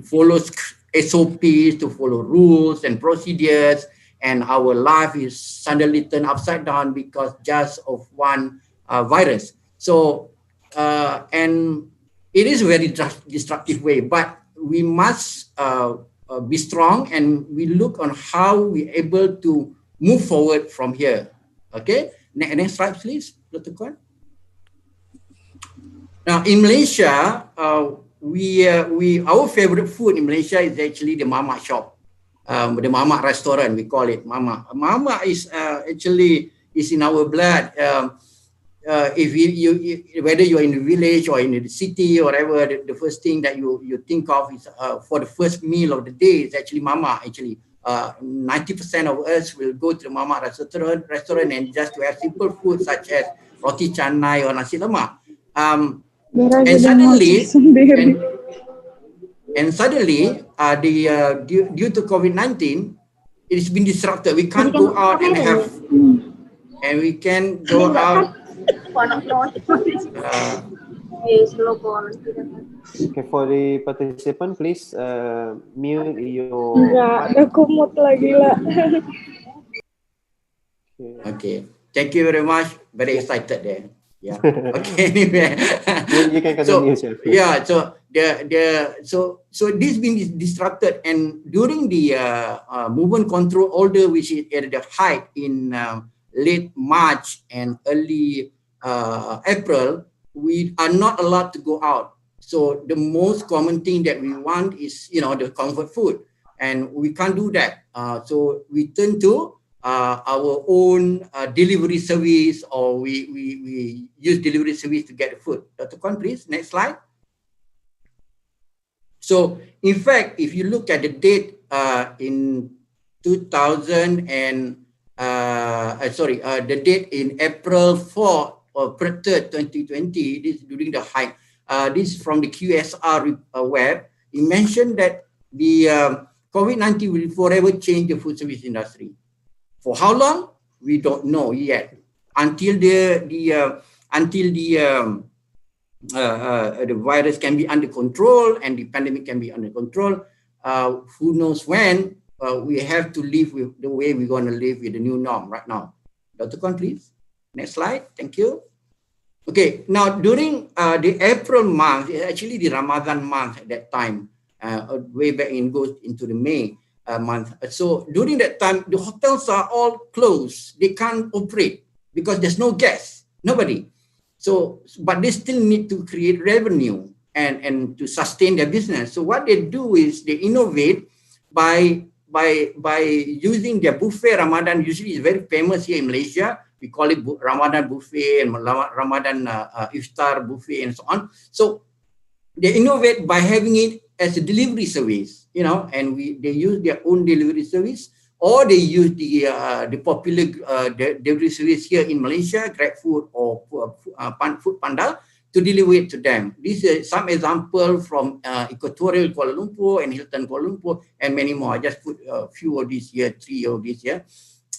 follow SOPs, to follow rules and procedures, and our life is suddenly turned upside down because just of one virus. So, and it is a very destructive way, but we must be strong, and we look on how we're able to move forward from here. Okay, next slide, please, Dr. Kwan. Now, in Malaysia, our favorite food in Malaysia is actually the mamak shop, the mamak restaurant. We call it mamak. Mamak is actually is in our blood. If you whether you're in the village or in the city or whatever, the first thing that you think of is for the first meal of the day is actually mamak. Actually, 90% of us will go to the mamak restaurant and just to have simple food such as roti canai or nasi lemak. And suddenly, due to COVID-19, it's been disrupted. We can't go out and have, and we can go out. Okay, for the participant, please mute your. Enggak, aku mute lagi lah. Okay, thank you very much. Very excited there. Yeah. Okay. Anyway, you can continue. So this been disrupted, and during the movement control order, which is at the height in late March and early April, we are not allowed to go out. So the most common thing that we want is, the comfort food, and we can't do that. So we turn to our own delivery service, or we use delivery service to get the food. Dr. Kwan, please, next slide. So in fact, if you look at the date in 2000 and the date in April 4th or 3rd, 2020, this is during the height. This is from the QSR web. It mentioned that the COVID-19 will forever change the food service industry. For how long? We don't know yet. Until the virus can be under control and the pandemic can be under control, who knows when? We have to live with the way we're going to live with the new norm right now. Dr. Kwan, please. Next slide. Thank you. Okay. Now, during the April month, actually the Ramadan month at that time, way back in goes into the May month. So during that time, the hotels are all closed. They can't operate because there's no guests, nobody. So, but they still need to create revenue and to sustain their business. So what they do is they innovate by using their buffet. Ramadan usually is very famous here in Malaysia. We call it Ramadan buffet and Ramadan iftar buffet and so on. So they innovate by having it as a delivery service, and they use their own delivery service, or they use the popular delivery service here in Malaysia, GrabFood or Food Panda, to deliver it to them. This is some example from Equatorial Kuala Lumpur and Hilton Kuala Lumpur and many more. I just put a few of these here, 3 of these here.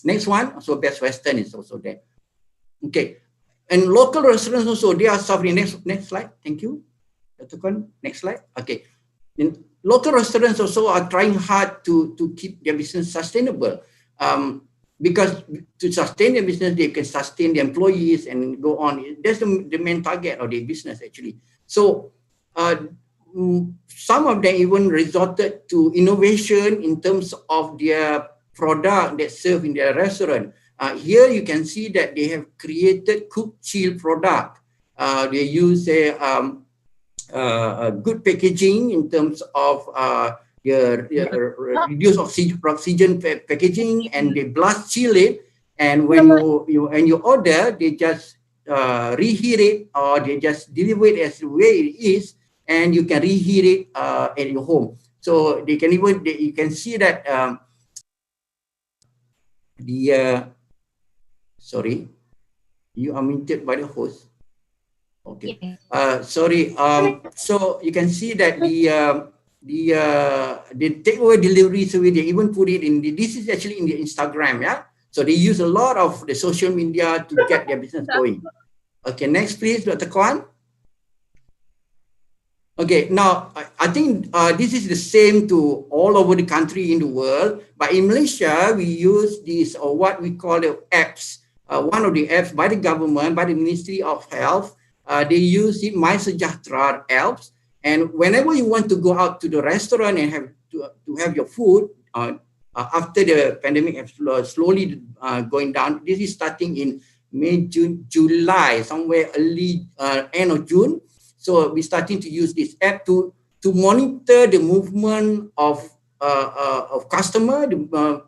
Next one, so Best Western is also there. Okay, and local restaurants also, they are suffering. Next slide, thank you. Dr. Kwan, next slide. Okay, local restaurants also are trying hard to keep their business sustainable. Because to sustain their business, they can sustain the employees and go on. That's the main target of their business actually. So some of them even resorted to innovation in terms of their product that serve in their restaurant. Here you can see that they have created cook chill product. They use a good packaging in terms of reduce oxygen packaging, and they blast chill it. And when you order, they just reheat it, or they just deliver it as the way it is, and you can reheat it at your home. So they can even you can see that sorry, you are muted by the host. Okay. Sorry. So you can see that the takeaway delivery service, they even put it in this is actually in the Instagram, yeah. So they use a lot of the social media to get their business going. Okay, next please, Dr. Kwan. Okay, now I think this is the same to all over the country in the world, but in Malaysia we use this or what we call the apps. One of the apps by the government, by the Ministry of Health, they use it MySejahtera apps. And whenever you want to go out to the restaurant and have to have your food, after the pandemic has slowly going down, this is starting in May, June, July, somewhere early end of June. So we're starting to use this app to monitor the movement of customer, to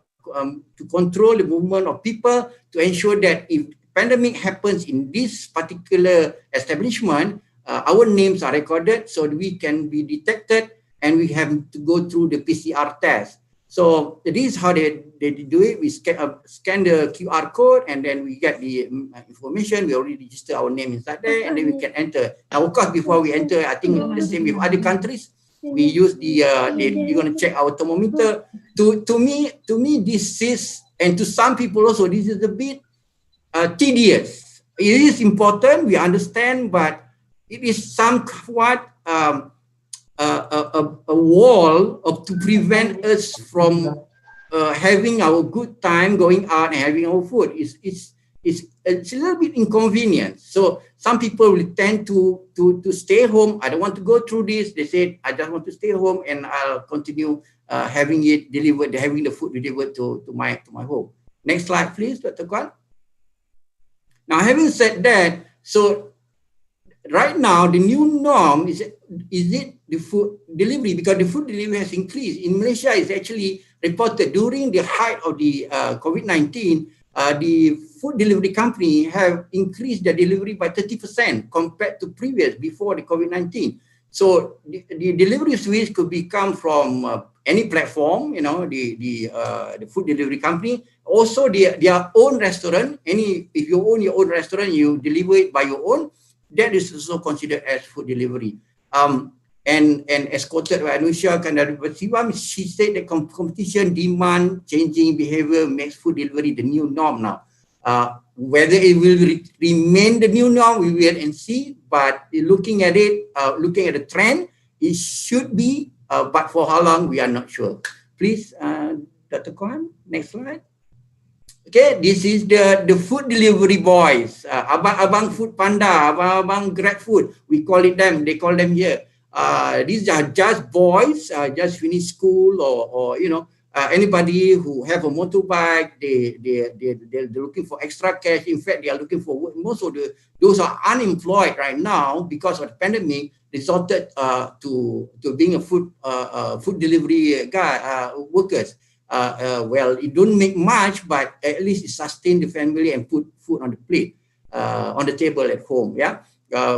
control the movement of people, to ensure that if pandemic happens in this particular establishment, our names are recorded so that we can be detected, and we have to go through the PCR test. So this is how they do it. We scan the QR code, and then we get the information. We already register our name inside there, and then we can enter. Now, of course, before we enter, I think the same with other countries. We use they're going to check our thermometer. To me, this is, and to some people also, this is a bit tedious. It is important, we understand, but it is somewhat a wall to prevent us from having our good time going out and having our food. It's a little bit inconvenient. So some people will tend to stay home. I don't want to go through this. They say, I just want to stay home and I'll continue having it delivered, having the food delivered to my home. Next slide, please, Dr. Kwan. Now, having said that, so right now the new norm is it the food delivery, because the food delivery has increased. In Malaysia, it's actually reported during the height of the COVID-19, the food delivery company have increased their delivery by 30% compared to previous before the COVID-19. So the delivery service could become from any platform, the food delivery company. Also, their own restaurant. If you own your own restaurant, you deliver it by your own. That is also considered as food delivery. And as quoted by Anusha Kandaripathivam, she said that competition, demand, changing behavior makes food delivery the new norm now. Whether it will remain the new norm, we wait and see. But looking at it, looking at the trend, it should be. But for how long, we are not sure. Please, Dr. Kwan, next slide. Okay, this is the food delivery boys. Abang Food Panda, Abang Grab Food. We call it them. They call them here. These are just boys, just finished school, or anybody who have a motorbike. They're looking for extra cash. In fact, they are looking for work. Most of those are unemployed right now because of the pandemic. Resorted to being a food delivery workers. Well, it don't make much, but at least it sustain the family and put food on the plate, on the table at home. Yeah,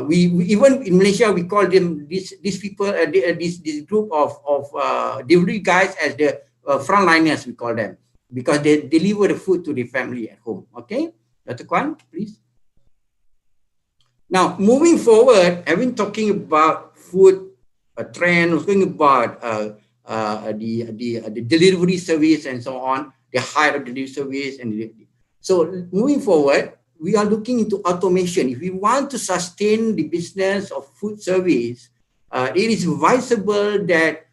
we even in Malaysia we call them these people, this group of delivery guys as the frontliners. We call them because they deliver the food to the family at home. Okay, Dr. Kwan, please. Now, moving forward, I've been talking about food trend, talking about the delivery service and so on, the height of the delivery service. So moving forward, we are looking into automation. If we want to sustain the business of food service, it is advisable that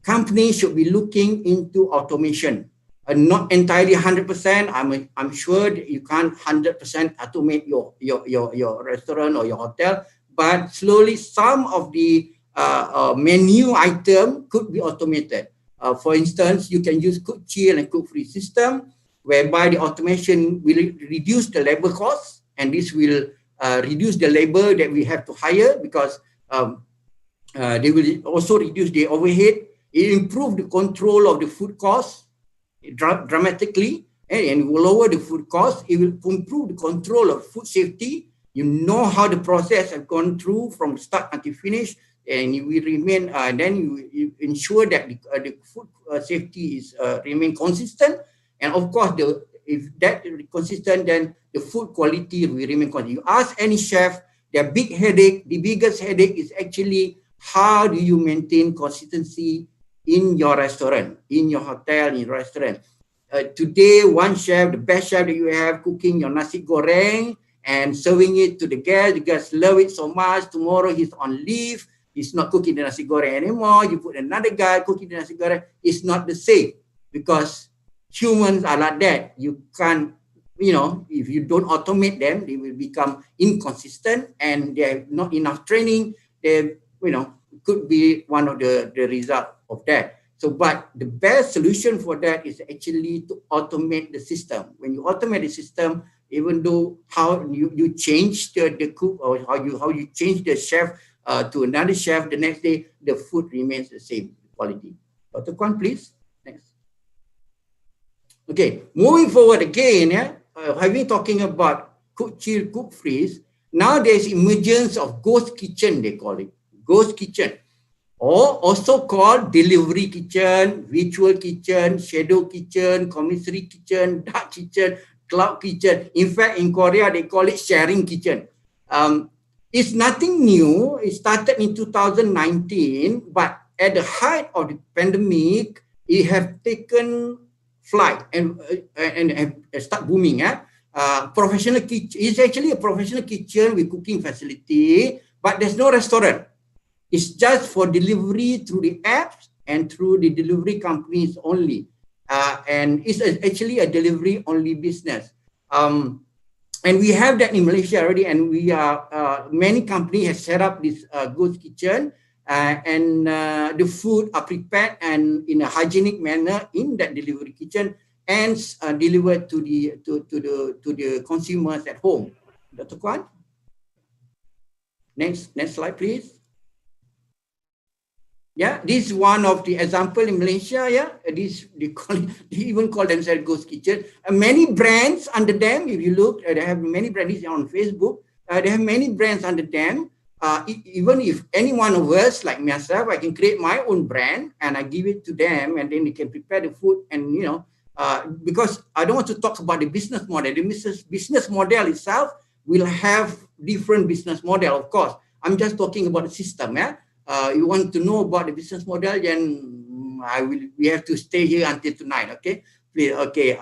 companies should be looking into automation. Not entirely 100%. I'm sure that you can't 100% automate your restaurant or your hotel, but slowly some of the menu item could be automated. For instance, you can use cook chill and cook freeze system, whereby the automation will reduce the labor cost, and this will reduce the labor that we have to hire, because they will also reduce the overhead. It improve the control of the food cost dramatically, and will lower the food cost. It will improve the control of food safety. You know how the process has gone through from start until finish, and you will remain. Then you ensure that the food safety is remain consistent. And of course, if that is consistent, then the food quality will remain consistent. You ask any chef, their big headache, the biggest headache is actually how do you maintain consistency in your restaurant, in your hotel, in your restaurant. Today, one chef, the best chef that you have, cooking your nasi goreng and serving it to the guests love it so much. Tomorrow he's on leave, he's not cooking the nasi goreng anymore. You put another guy cooking the nasi goreng. It's not the same, because humans are like that. You can't, if you don't automate them, they will become inconsistent, and they have not enough training. They, could be one of the result of that. So, but the best solution for that is actually to automate the system. When you automate the system, even though how you change the cook, or how you change the chef to another chef the next day, the food remains the same quality. Dr. Kwan, please. Next. Okay, moving forward again, having talking about cook chill, cook freeze. Now there's emergence of ghost kitchen, they call it. Ghost kitchen, or also called delivery kitchen, virtual kitchen, shadow kitchen, commissary kitchen, dark kitchen, cloud kitchen. In fact, in Korea, they call it sharing kitchen. It's nothing new. It started in 2019, but at the height of the pandemic, it have taken flight and start booming. Professional kitchen. It's actually a professional kitchen with cooking facility, but there's no restaurant. It's just for delivery through the apps and through the delivery companies only. And it's actually a delivery only business. And we have that in Malaysia already, and we are, many companies have set up this ghost kitchen, and the food are prepared and in a hygienic manner in that delivery kitchen, and delivered to the consumers at home. Dr. Kwan? Next slide, please. Yeah, this is one of the example in Malaysia. Yeah, they even call themselves ghost kitchen. Many brands under them. If you look, they have many brands on Facebook. They have many brands under them. Even if any one of us, like myself, I can create my own brand and I give it to them, and then they can prepare the food. And because I don't want to talk about the business model. The business model itself will have different business model. Of course, I'm just talking about the system. Yeah. You want to know about the business model, then we have to stay here until tonight, okay? Please, okay.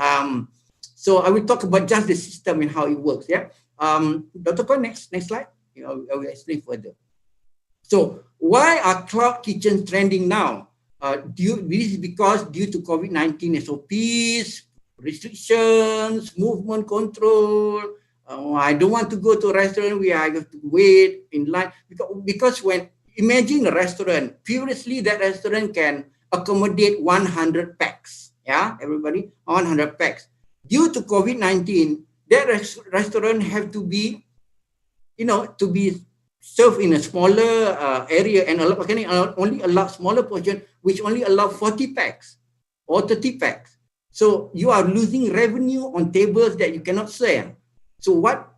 So I will talk about just the system and how it works, yeah? Dr. Kwan, next slide. I will explain further. So why are cloud kitchens trending now? This is because due to COVID-19 SOPs, restrictions, movement control. I don't want to go to a restaurant where I have to wait in line, because when imagine a restaurant. Previously, that restaurant can accommodate 100 packs. Yeah, everybody, 100 packs. Due to COVID-19, that restaurant have to be, to be served in a smaller area, and only allow smaller portion, which only allow 40 packs or 30 packs. So you are losing revenue on tables that you cannot sell. So what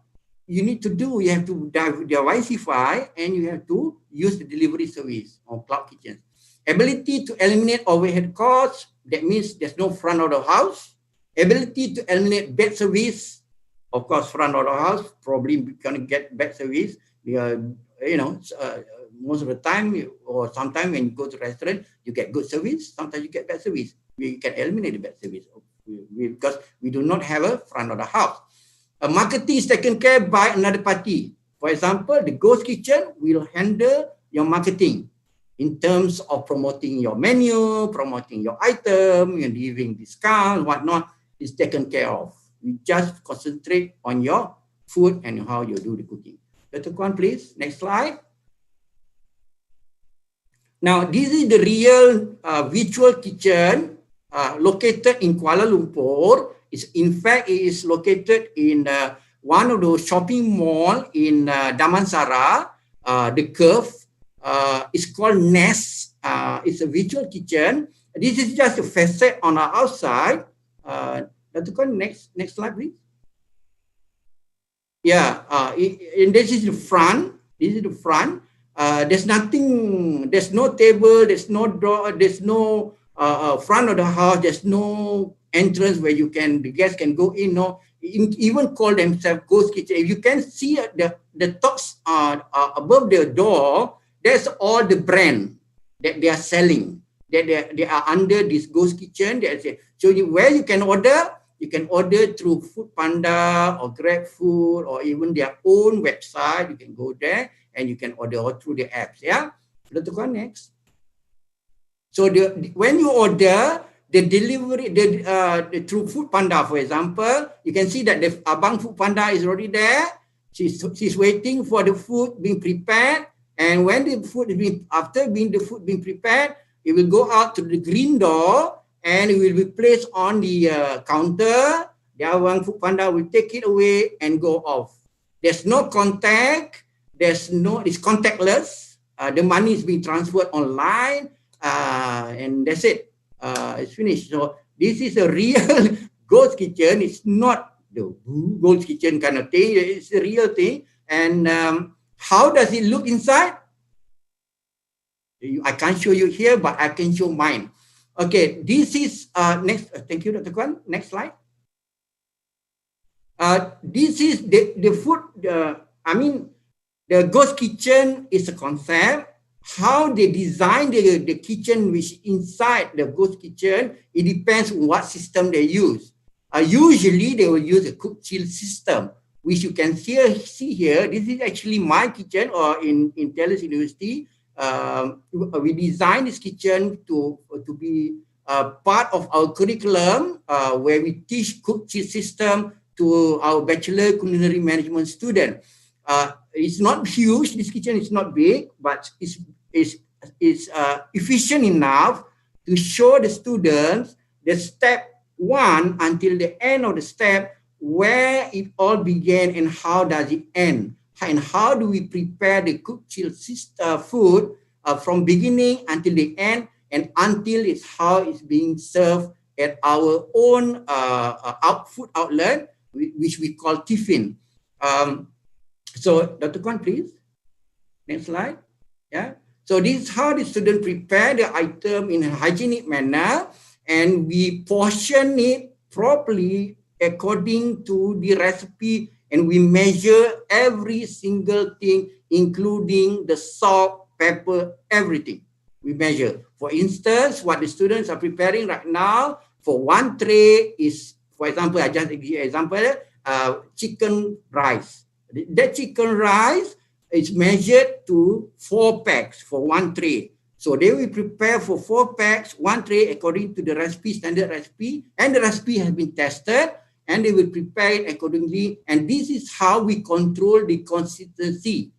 you need to do, you have to diversify, and you have to use the delivery service on cloud kitchens. Ability to eliminate overhead costs, that means there's no front of the house. Ability to eliminate bad service, of course, front of the house, probably going to get bad service. Most of the time, or sometimes when you go to a restaurant, you get good service, sometimes you get bad service. We can eliminate the bad service because we do not have a front of the house. Marketing is taken care by another party. For example, the ghost kitchen will handle your marketing. in terms of promoting your menu, promoting your item, and giving discount, whatnot, is taken care of. We just concentrate on your food and how you do the cooking. Dr. Kwan, please, next slide. Now, this is the real virtual kitchen located in Kuala Lumpur. In fact, it is located in one of those shopping mall in Damansara, the Curve. It's called Nest. It's a virtual kitchen. This is just a facade on our outside. Dr. Kwan, next slide, please. Yeah, and this is the front. This is the front. There's nothing, there's no table, there's no door, there's no front of the house, there's no entrance where the guests can go in. No, even call themselves ghost kitchen. If you can see the tops above the door, that's all the brand that they are selling. That they are under this ghost kitchen. So where you can order through Food Panda or Grab Food or even their own website. You can go there and you can order through the apps. Yeah, let's go next. So when you order the delivery, through Food Panda, for example, you can see that the Abang Food Panda is already there. She's waiting for the food being prepared, and when the food is the food being prepared, it will go out to the green door and it will be placed on the counter. The Abang Food Panda will take it away and go off. There's no contact. It's contactless. The money is being transferred online, and that's it. It's finished. So this is a real ghost kitchen. It's not the ghost kitchen kind of thing. It's a real thing. And how does it look inside? I can't show you here, but I can show mine. Okay, this is next. Thank you, Dr. Kwan. Next slide. This is the food. The ghost kitchen is a concept. How they design the kitchen, which inside the ghost kitchen, it depends on what system they use. Usually, they will use a cook chill system, which you can see here. This is actually my kitchen, or in Taylor's University. We designed this kitchen to be part of our curriculum, where we teach cook chill system to our Bachelor Culinary Management student. It's not huge. This kitchen is not big, but it's efficient enough to show the students the step 1 until the end of the step, where it all began and how does it end, and how do we prepare the cook chill food from beginning until the end, and until it's how it's being served at our own food outlet, which we call tiffin. So, Dr. Kwan, please. Next slide. Yeah. So this is how the student prepare the item in a hygienic manner, and we portion it properly according to the recipe, and we measure every single thing, including the salt, pepper, everything. We measure. For instance, what the students are preparing right now for one tray is, for example, I just give you an example, chicken rice. That chicken rice is measured to 4 packs for one tray. So they will prepare for 4 packs, one tray according to the recipe, standard recipe, and the recipe has been tested, and they will prepare it accordingly. And this is how we control the consistency.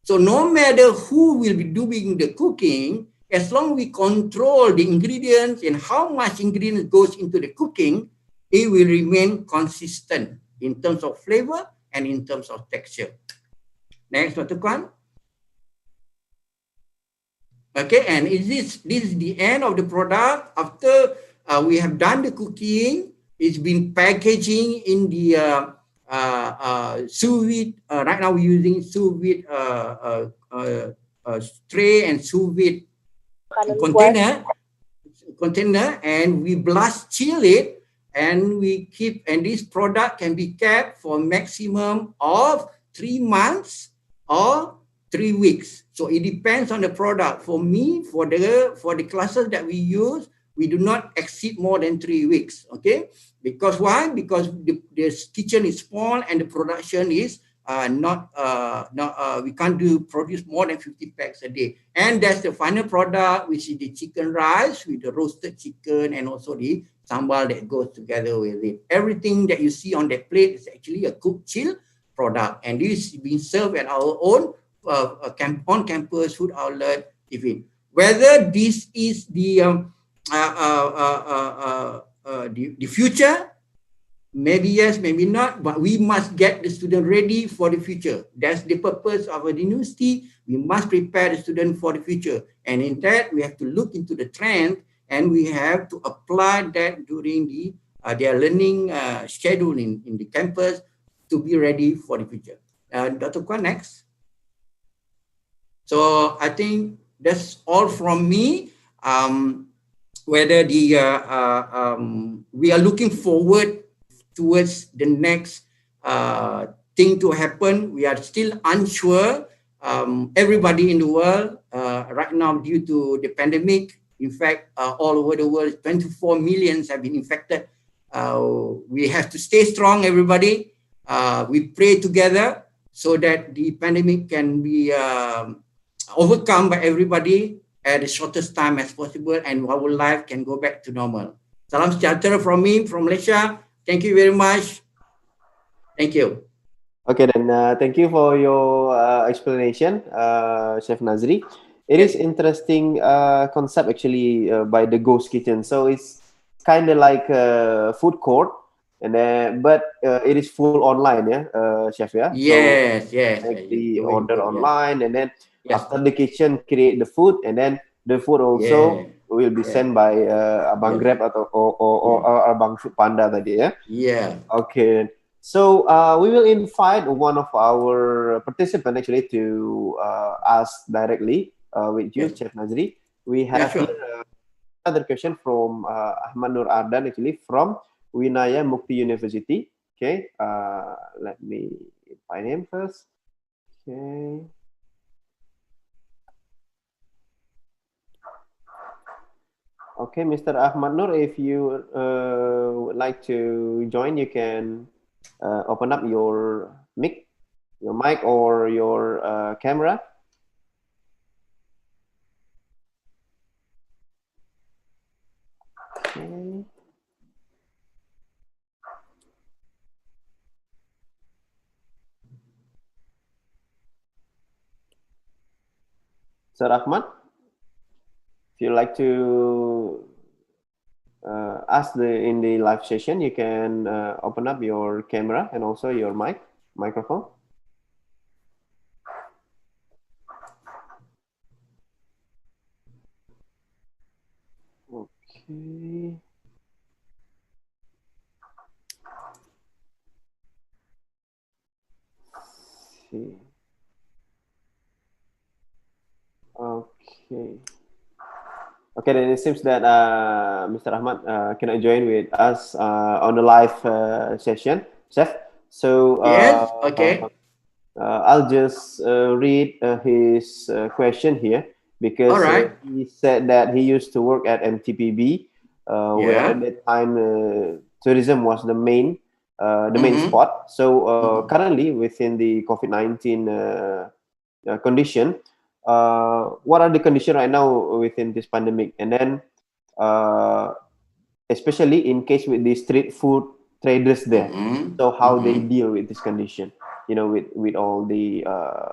So no matter who will be doing the cooking, as long as we control the ingredients and how much ingredients goes into the cooking, it will remain consistent in terms of flavor and in terms of texture. Next, Dr. Kwan. Okay, and this is the end of the product. After we have done the cooking, it's been packaging in the sous vide. Right now we're using sous vide tray and sous vide container, and we blast chill it. And we keep, and this product can be kept for maximum of 3 months or 3 weeks. So it depends on the product. For me, for the classes that we use, we do not exceed more than 3 weeks. Okay, because why? Because the kitchen is small and the production is we can't produce more than 50 packs a day. And that's the final product, which is the chicken rice with the roasted chicken and also the sambal that goes together with it. Everything that you see on that plate is actually a cooked chill product, and this is being served at our own on-campus food outlet tiffin. Whether this is the future, maybe yes, maybe not, but we must get the student ready for the future. That's the purpose of the university. We must prepare the student for the future. And in that, we have to look into the trend, and we have to apply that during their learning schedule in the campus to be ready for the future. Dr. Kwan, next. So I think that's all from me. Whether we are looking forward towards the next thing to happen, we are still unsure. Everybody in the world right now, due to the pandemic, in fact, all over the world, 24 million have been infected. We have to stay strong, everybody. We pray together so that the pandemic can be overcome by everybody at the shortest time as possible, and our life can go back to normal. Salam sejahtera from me, from Malaysia. Thank you very much. Thank you. Okay, then thank you for your explanation, Chef Nazri. It is interesting concept actually by the Ghost Kitchen. So it's kind of like a food court, and then but it is full online, yeah, Chef, yeah. Yes, so yes. make the order online, and then after the kitchen create the food, and then the food also will be sent by Abang Grab atau or Abang Food Panda tadi, ya. Yeah. Okay. So we will invite one of our participants actually to ask directly with you, Chef Nazri. We have here another question from Ahmad Nur Ardan, actually from Winaya Mukti University. Okay, let me find him first. Okay. Okay, Mr. Ahmad Nur, if you would like to join, you can open up your mic or your camera. Okay. Sir Ahmad, if you like to ask in the live session, you can open up your camera and also your microphone. Okay. See. Okay. Okay, then it seems that Mr. Ahmad cannot join with us on the live session, Chef. So yes, okay. I'll just read his question here, because he said that he used to work at MTPB, where at that time tourism was the main spot. So currently within the COVID-19 condition, what are the conditions right now within this pandemic, and then especially in case with the street food traders there, so how they deal with this condition, you know, with all the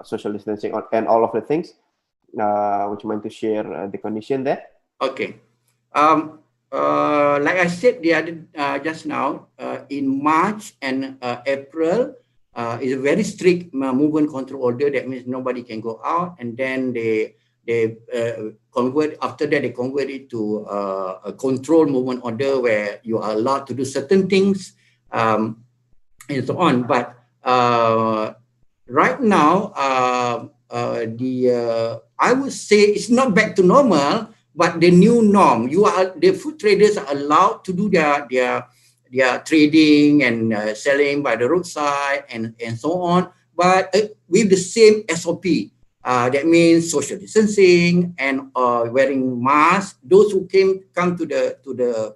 social distancing and all of the things. Would you mind to share the condition there? Okay. Like I said the other just now, in March and April, is a very strict movement control order. That means nobody can go out, and then they convert, after that they convert it to a control movement order where you are allowed to do certain things and so on. But right now, I would say it's not back to normal, but the new norm. The food traders are allowed to do their trading and selling by the roadside and so on, but with the same SOP. That means social distancing and wearing masks. Those who come to the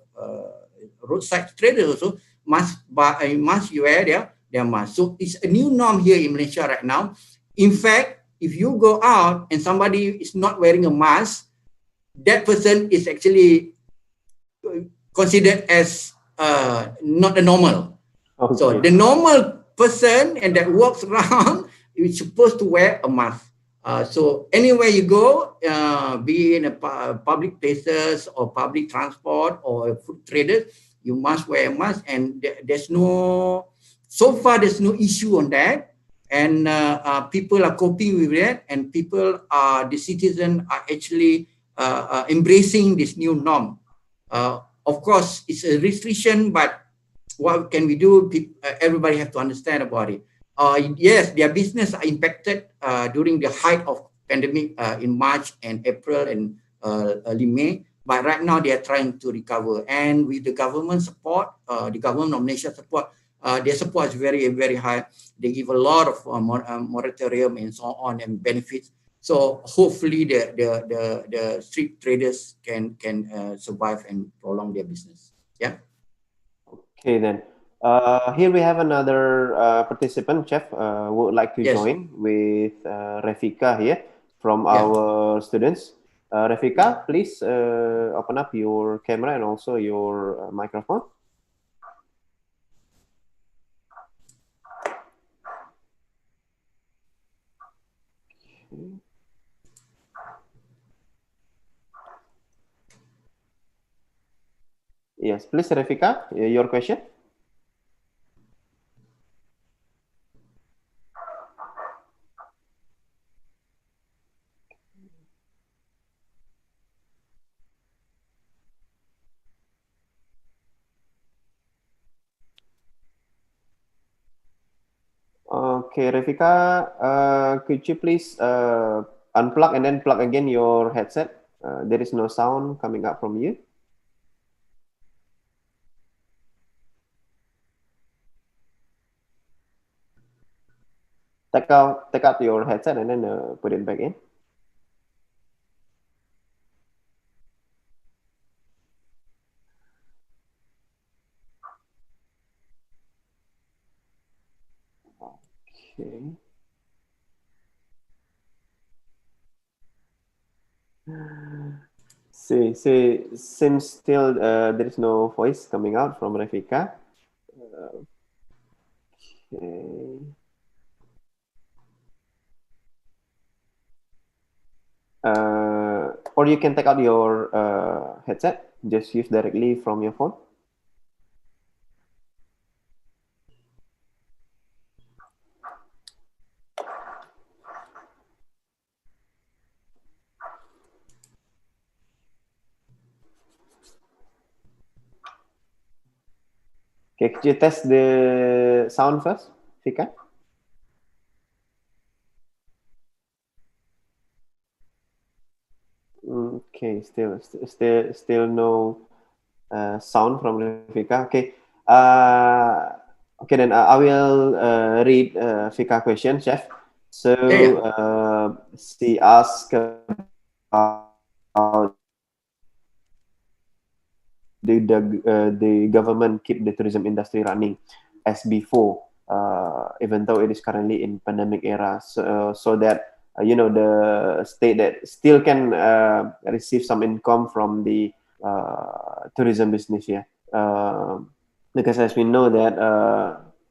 roadside traders also must wear their mask. So it's a new norm here in Malaysia right now. In fact, if you go out and somebody is not wearing a mask, that person is actually considered as not the normal. Okay. So the normal person and that walks around is supposed to wear a mask. So anywhere you go, be in a public places or public transport or food traders, you must wear a mask, and so far there's no issue on that, and people are coping with that, and the citizens are actually embracing this new norm. Of course, it's a restriction, but what can we do? Everybody have to understand about it. Yes, their business are impacted during the height of pandemic in March and April and early May. But right now they are trying to recover, and with the government support, the government of Malaysia support, their support is very, very high. They give a lot of moratorium and so on and benefits. So hopefully the street traders can survive and prolong their business. Yeah. Okay then. Here we have another participant, Chef, would like to join with Refika here from our students. Refika, please open up your camera and also your microphone. Yes, please, Refika, your question. Okay, Refika, could you please unplug and then plug again your headset? There is no sound coming up from you. Take out your headset and then put it back in. Okay. Seems still there is no voice coming out from Refika. Okay. Or you can take out your headset, just use directly from your phone. Okay, could you test the sound first, Fika? Okay, still no sound from Fika. Okay, okay then I will read Fika question, Chef. So she asked about the government keep the tourism industry running as before, even though it is currently in pandemic era, so that you know, the state that still can receive some income from the tourism business, because as we know that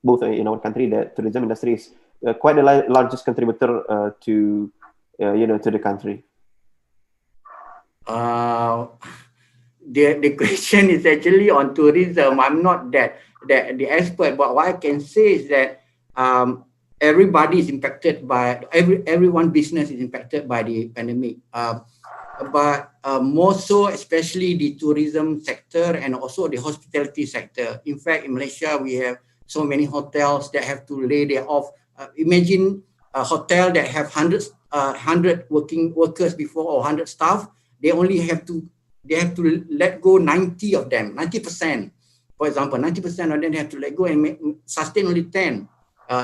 both in our country, the tourism industry is quite the largest contributor to you know, to the country. The question is actually on tourism. I'm not the expert, but what I can say is that everybody is impacted by everyone business is impacted by the pandemic, but more so especially the tourism sector and also the hospitality sector. In fact, in Malaysia we have so many hotels that have to lay their off. Imagine a hotel that have 100 workers before, or 100 staff. They have to let go 90 of them, 90%. For example, 90% of them have to let go and sustain only 10.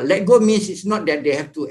Let go means it's not that they have to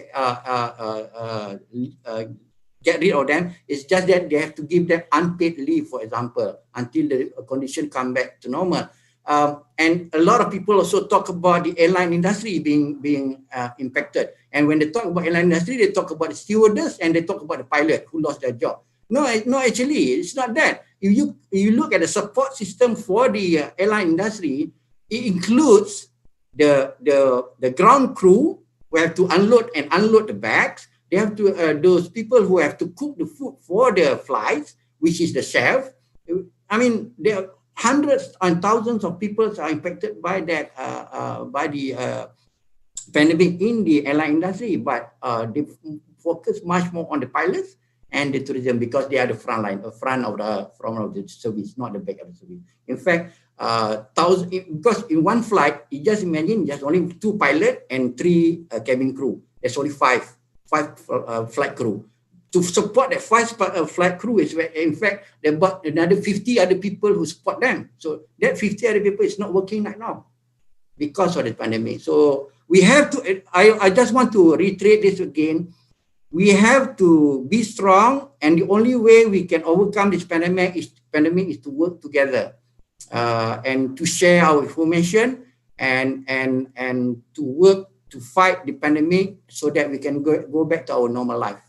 get rid of them. It's just that they have to give them unpaid leave, for example, until the condition come back to normal. And a lot of people also talk about the airline industry being impacted. And when they talk about airline industry, they talk about the stewardess and they talk about the pilot who lost their job. No, actually, it's not that. If you look at the support system for the airline industry, it includes the ground crew who have to unload the bags. They have to those people who have to cook the food for the flights, which is the chef. I mean, there are hundreds and thousands of people are impacted by that by the pandemic in the airline industry, but they focus much more on the pilots and the tourism because they are the front of the service, not the back of the service. In fact, because in one flight, you just imagine there's only 2 pilots and 3 cabin crew. There's only 5 flight crew. To support that 5 flight crew is where, in fact, there are another 50 other people who support them. So that 50 other people is not working right now because of the pandemic. So we have to, I just want to reiterate this again. We have to be strong, and the only way we can overcome this pandemic is to work together and to share our information and to work to fight the pandemic so that we can go back to our normal life.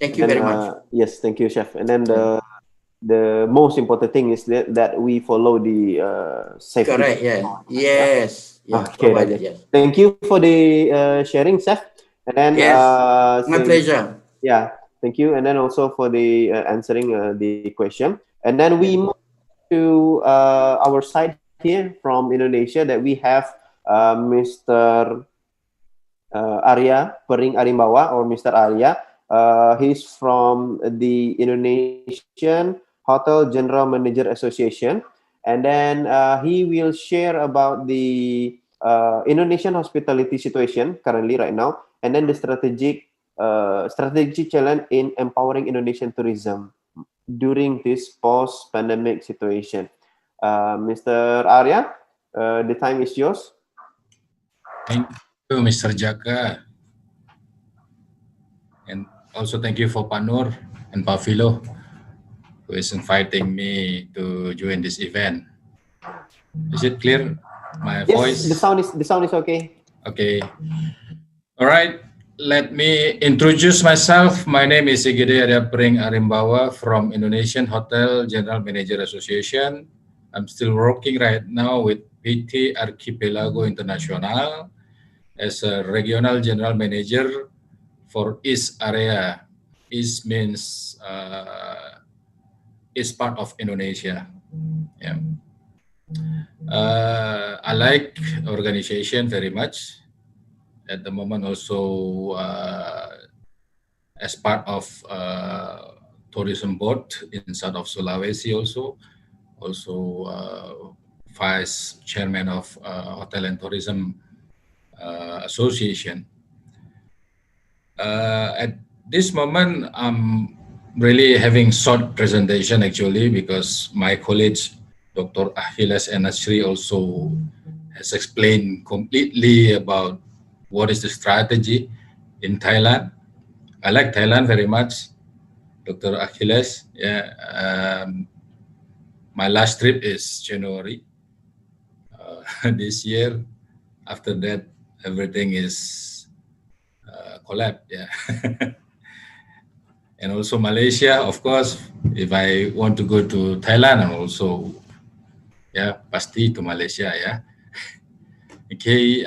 Thank you very much. Yes, thank you, Chef. And then the most important thing is that we follow the safety. Correct. Yeah. Yes. Yeah, okay. Yes. Thank you for the sharing, Chef. And then yes, my pleasure. Yeah, thank you. And then also for the answering the question. And then we move to our side here from Indonesia that we have Mr. Arya Pering Arimbawa, or Mr. Arya. He's from the Indonesian Hotel General Manager Association, and then he will share about the Indonesian hospitality situation currently right now, and then the strategic challenge in empowering Indonesian tourism during this post-pandemic situation. Mr. Arya, the time is yours. Thank you, Mr. Jaka. And also thank you for Pak Nur and Pak Philo, who is inviting me to join this event. Is it clear, my voice? Yes, the sound is okay. Okay. All right. Let me introduce myself. My name is Igede Arya Pering Arimbawa from Indonesian Hotel General Manager Association. I'm still working right now with PT Archipelago International as a regional general manager for East area. East means East part of Indonesia. Yeah. I like organization very much. At the moment also as part of tourism board inside of Sulawesi also vice chairman of Hotel and Tourism Association. At this moment, I'm really having short presentation actually because my colleague, Dr. Achilles Nasri, also has explained completely about what is the strategy in Thailand. I like Thailand very much, Dr. Achilles. Yeah, my last trip is January this year. After that, everything is collapsed. Yeah. And also Malaysia, of course. If I want to go to Thailand, and also, yeah, pasti to Malaysia. Yeah. Okay.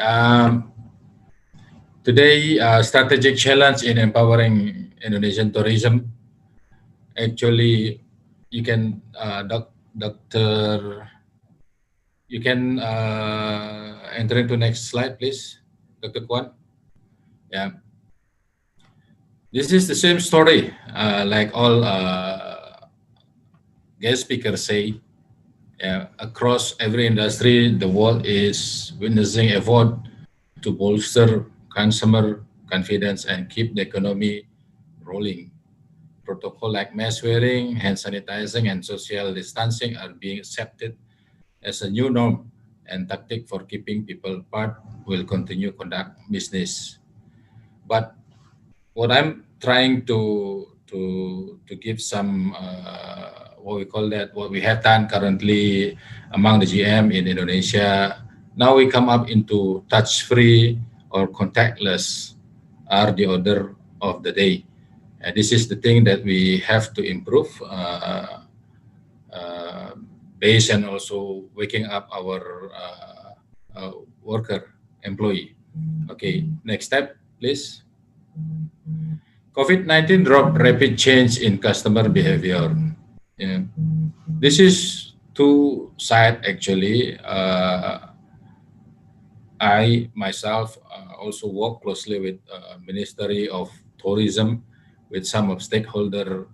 Today, strategic challenge in empowering Indonesian tourism. Actually, you can, Doctor, you can enter into next slide, please, Dr. Kwan. Yeah. This is the same story, like all guest speakers say. Across every industry, the world is witnessing effort to bolster consumer confidence and keep the economy rolling. Protocol like mask wearing, hand sanitizing, and social distancing are being accepted as a new norm, and tactic for keeping people apart will continue conduct business. But what I'm trying to give some what we call that, what we have done currently among the GM in Indonesia. Now we come up into touch-free or contactless are the order of the day. And this is the thing that we have to improve based and also waking up our worker, employee. Okay, next step, please. COVID-19 brought rapid change in customer behavior. Yeah. This is two sides actually. I myself also work closely with Ministry of Tourism, with some of stakeholders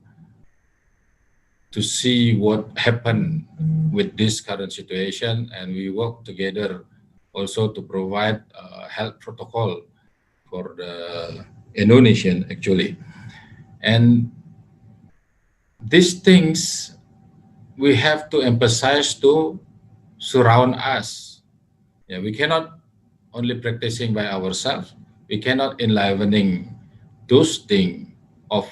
to see what happened with this current situation, and we work together also to provide health protocol for the Indonesian actually. And these things we have to emphasize to surround us. Yeah, we cannot only practicing by ourselves. We cannot enlivening those things of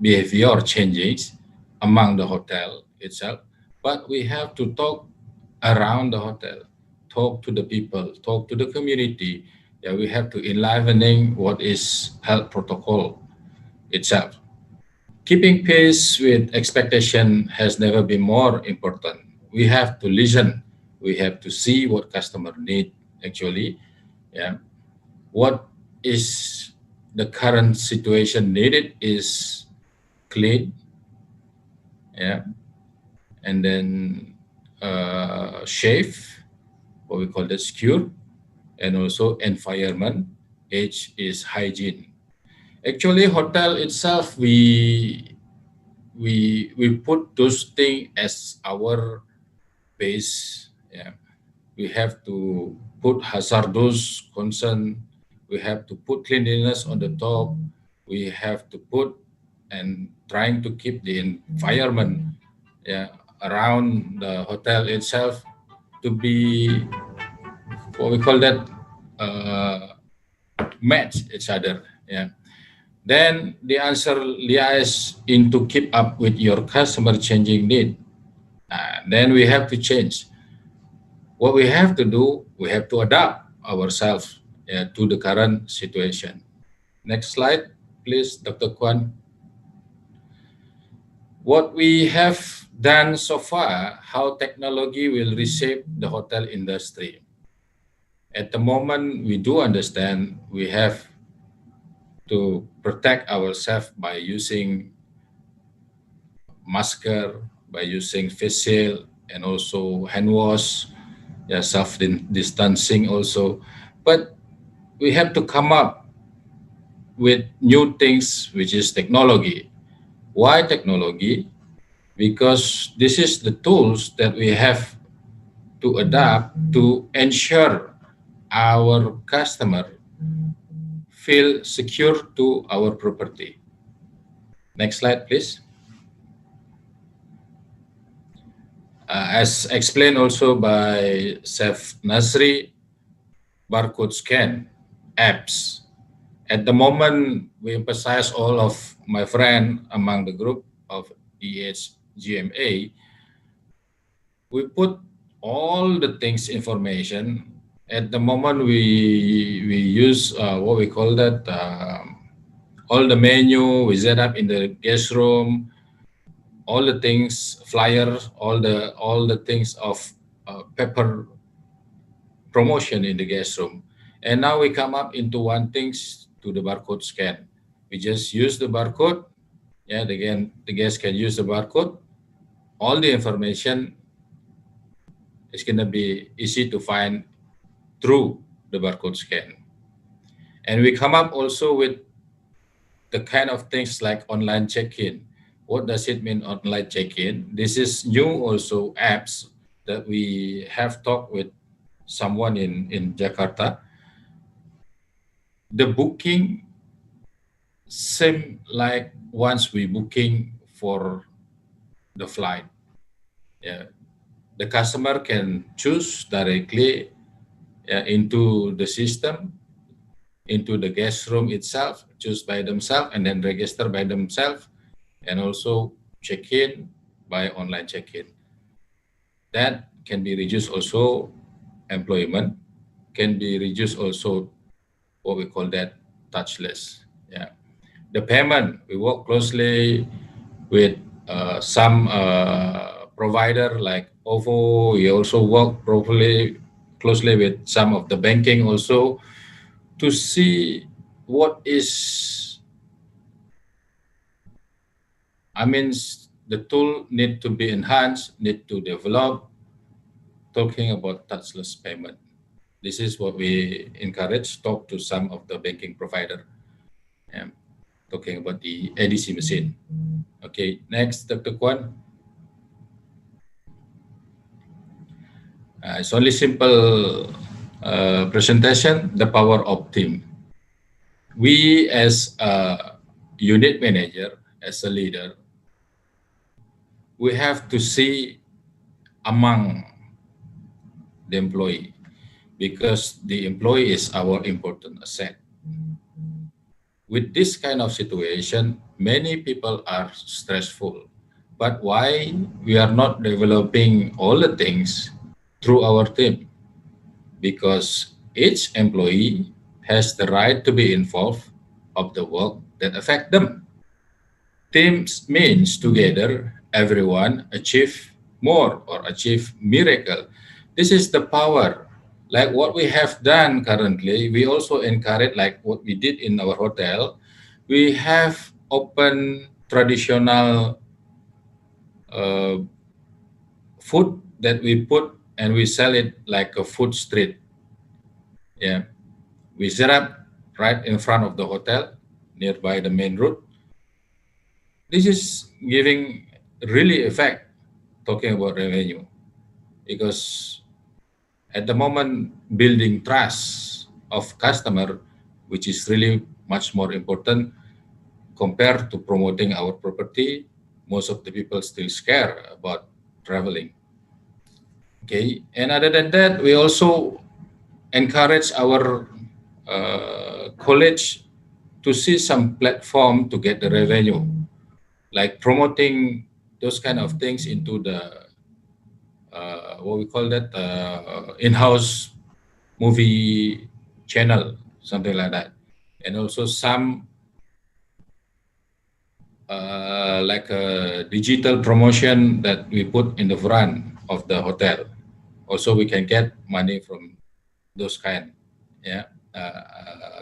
behavior changes among the hotel itself, but we have to talk around the hotel, talk to the people, talk to the community. Yeah, we have to enlivening what is health protocol itself. Keeping pace with expectation has never been more important. We have to listen. We have to see what customer need actually. Yeah, what is the current situation needed is clean. Yeah, and then safe, what we call the secure, and also environment. H is hygiene. Actually, hotel itself, we put those things as our base. Yeah, we have to put hazardous concern. We have to put cleanliness on the top. We have to put and trying to keep the environment, yeah, around the hotel itself to be what we call that match each other. Yeah. Then the answer lies into keep up with your customer changing need. Then we have to change. What we have to do, we have to adapt ourselves to the current situation. Next slide, please, Dr. Kwan. What we have done so far, how technology will reshape the hotel industry. At the moment, we do understand we have to protect ourselves by using masker, by using face shield, and also hand wash, self-distancing also. But we have to come up with new things, which is technology. Why technology? Because this is the tools that we have to adapt to ensure our customer feel secure to our property. Next slide, please. As explained also by Chef Nasri, barcode scan apps. At the moment, we emphasize all of my friends among the group of EHGMA. We put all the things information. At the moment, we use what we call that all the menu we set up in the guest room, all the things flyers, all the things of paper promotion in the guest room, and now we come up into one things to the barcode scan. We just use the barcode. Yeah, again, the guest can use the barcode. All the information is going to be easy to find through the barcode scan. And we come up also with the kind of things like online check-in. What does it mean, online check-in? This is new also apps that we have talked with someone in Jakarta. The booking seem like once we booking for the flight, yeah, the customer can choose directly into the system, into the guest room itself, choose by themselves and then register by themselves, and also check in by online check-in. That can be reduced also employment, can be reduced also what we call that touchless. Yeah. The payment, we work closely with some provider like OVO. We also work closely with some of the banking also to see what is, the tool need to be enhanced, need to develop, talking about touchless payment. This is what we encourage, talk to some of the banking provider, talking about the ADC machine. Okay, next, Dr. Kwan. It's only simple presentation, the power of team. We as a unit manager, as a leader, we have to see among the employee, because the employee is our important asset. With this kind of situation, many people are stressful. But why we are not developing all the things through our team? Because each employee has the right to be involved of the work that affect them. Teams means together, everyone achieve more or achieve miracle. This is the power. Like what we have done currently, we also encourage, like what we did in our hotel, we have open traditional food that we put and we sell it like a food street. Yeah, we set up right in front of the hotel, nearby the main road. This is giving really effect, talking about revenue, because at the moment, building trust of customer, which is really much more important compared to promoting our property. Most of the people still scared about traveling. Okay, and other than that, we also encourage our college to see some platform to get the revenue, like promoting those kind of things into the what we call that in-house movie channel, something like that, and also some like a digital promotion that we put in the front of the hotel. Also, we can get money from those kind,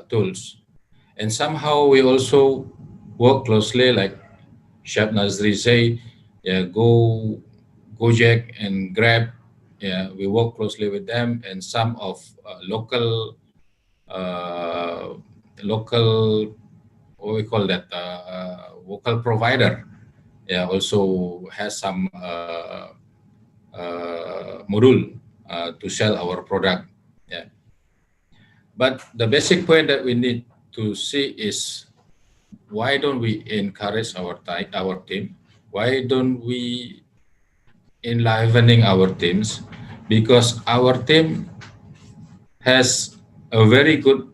tools. And somehow we also work closely, like Chef Nazri say, Gojek and Grab. Yeah, we work closely with them, and some of local what we call that local provider. Yeah, also has some module to sell our product. Yeah, but the basic point that we need to see is, why don't we encourage our team? Why don't we enlivening our teams? Because our team has a very good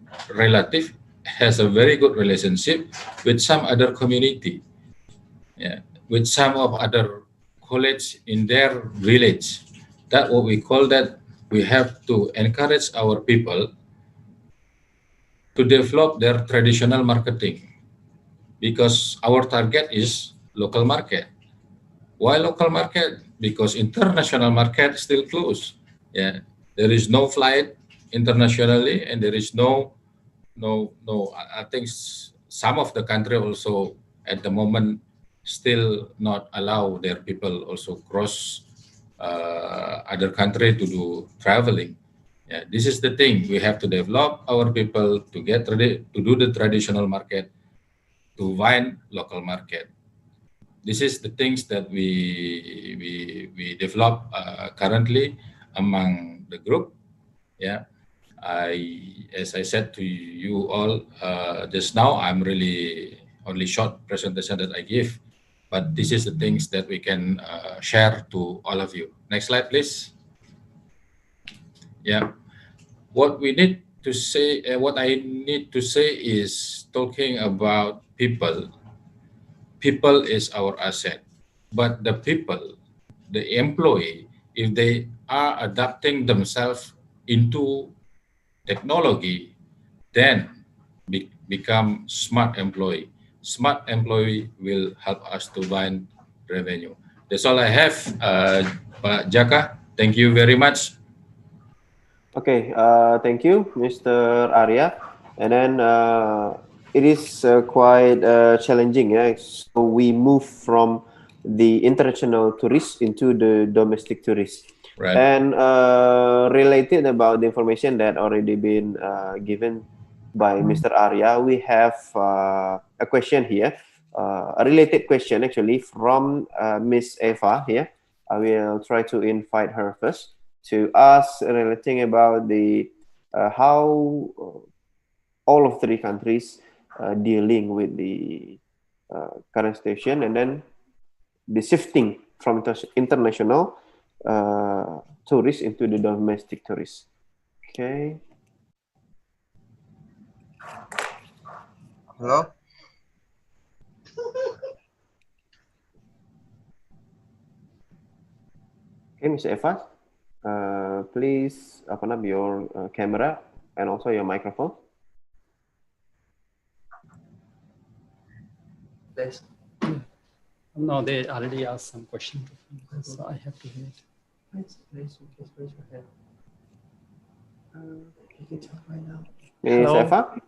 has a very good relationship with some other community, with some of other college in their village. That what we call that we have to encourage our people to develop their traditional marketing, because our target is local market. Why local market? Because international market still closed. Yeah, there is no flight internationally, and there is no. I think some of the country also at the moment still not allow their people also cross other country to do traveling. Yeah, this is the thing. We have to develop our people to get ready to do the traditional market, to find local market. This is the things that we develop currently among the group. Yeah, as I said to you all just now, I'm really only short presentation that I give, but this is the things that we can share to all of you. Next slide, please. Yeah, what we need to say, what I need to say is talking about people. People is our asset. but the people, the employee, if they are adapting themselves into technology, then become smart employee. Smart employee will help us to find revenue. That's all I have, Pak Jaka. Thank you very much. Okay, thank you, Mr. Arya. And then it is quite challenging. Yeah? So we move from the international tourists into the domestic tourists. Right. And related about the information that already been given by Mr. Arya, we have a question here, a related question actually from Miss Eva here. I will try to invite her first to ask relating about the how all of three countries dealing with the current situation, and then the shifting from international tourists into the domestic tourists. Okay. Hello. Okay, Mr. Eva, please open up your camera and also your microphone. Yes. No, they already asked some question, so I have to wait. Please raise your hand. You can talk right now. Miss Eva?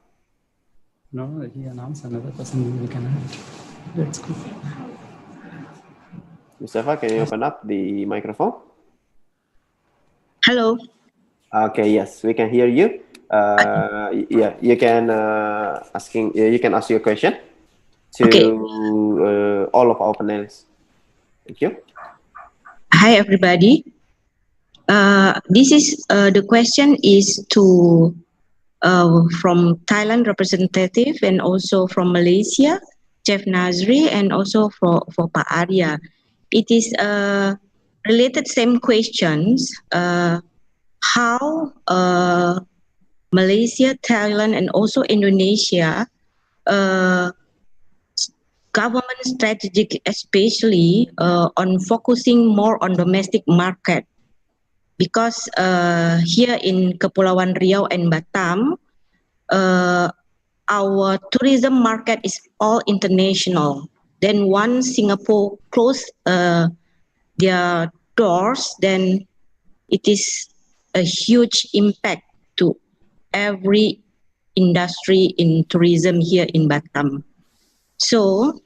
No, he announced another person we can add. That's good. Miss Eva, can you open up the microphone? Hello. Okay, yes, we can hear you. Yeah, you can you can ask your question to all of our panelists. Thank you. Hi, everybody. This is the question is to from Thailand representative and also from Malaysia, Chef Nazri, and also for Pak Arya. It is related same questions. How Malaysia, Thailand, and also Indonesia government strategic, especially on focusing more on domestic market, because here in Kepulauan Riau and Batam, our tourism market is all international. Then once Singapore closed their doors, then it is a huge impact to every industry in tourism here in Batam. So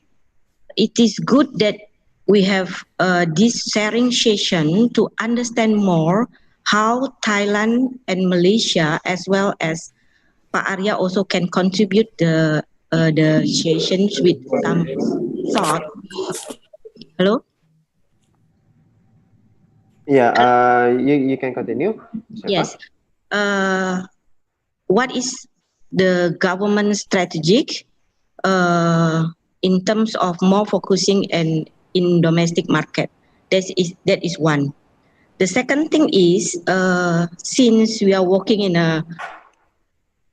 it is good that we have this sharing session to understand more how Thailand and Malaysia, as well as Pak Arya, also can contribute the sessions with some thought. Hello? Yeah, you can continue. Yes. What is the government strategic in terms of more focusing and in domestic market? That is one. The second thing is, since we are working in a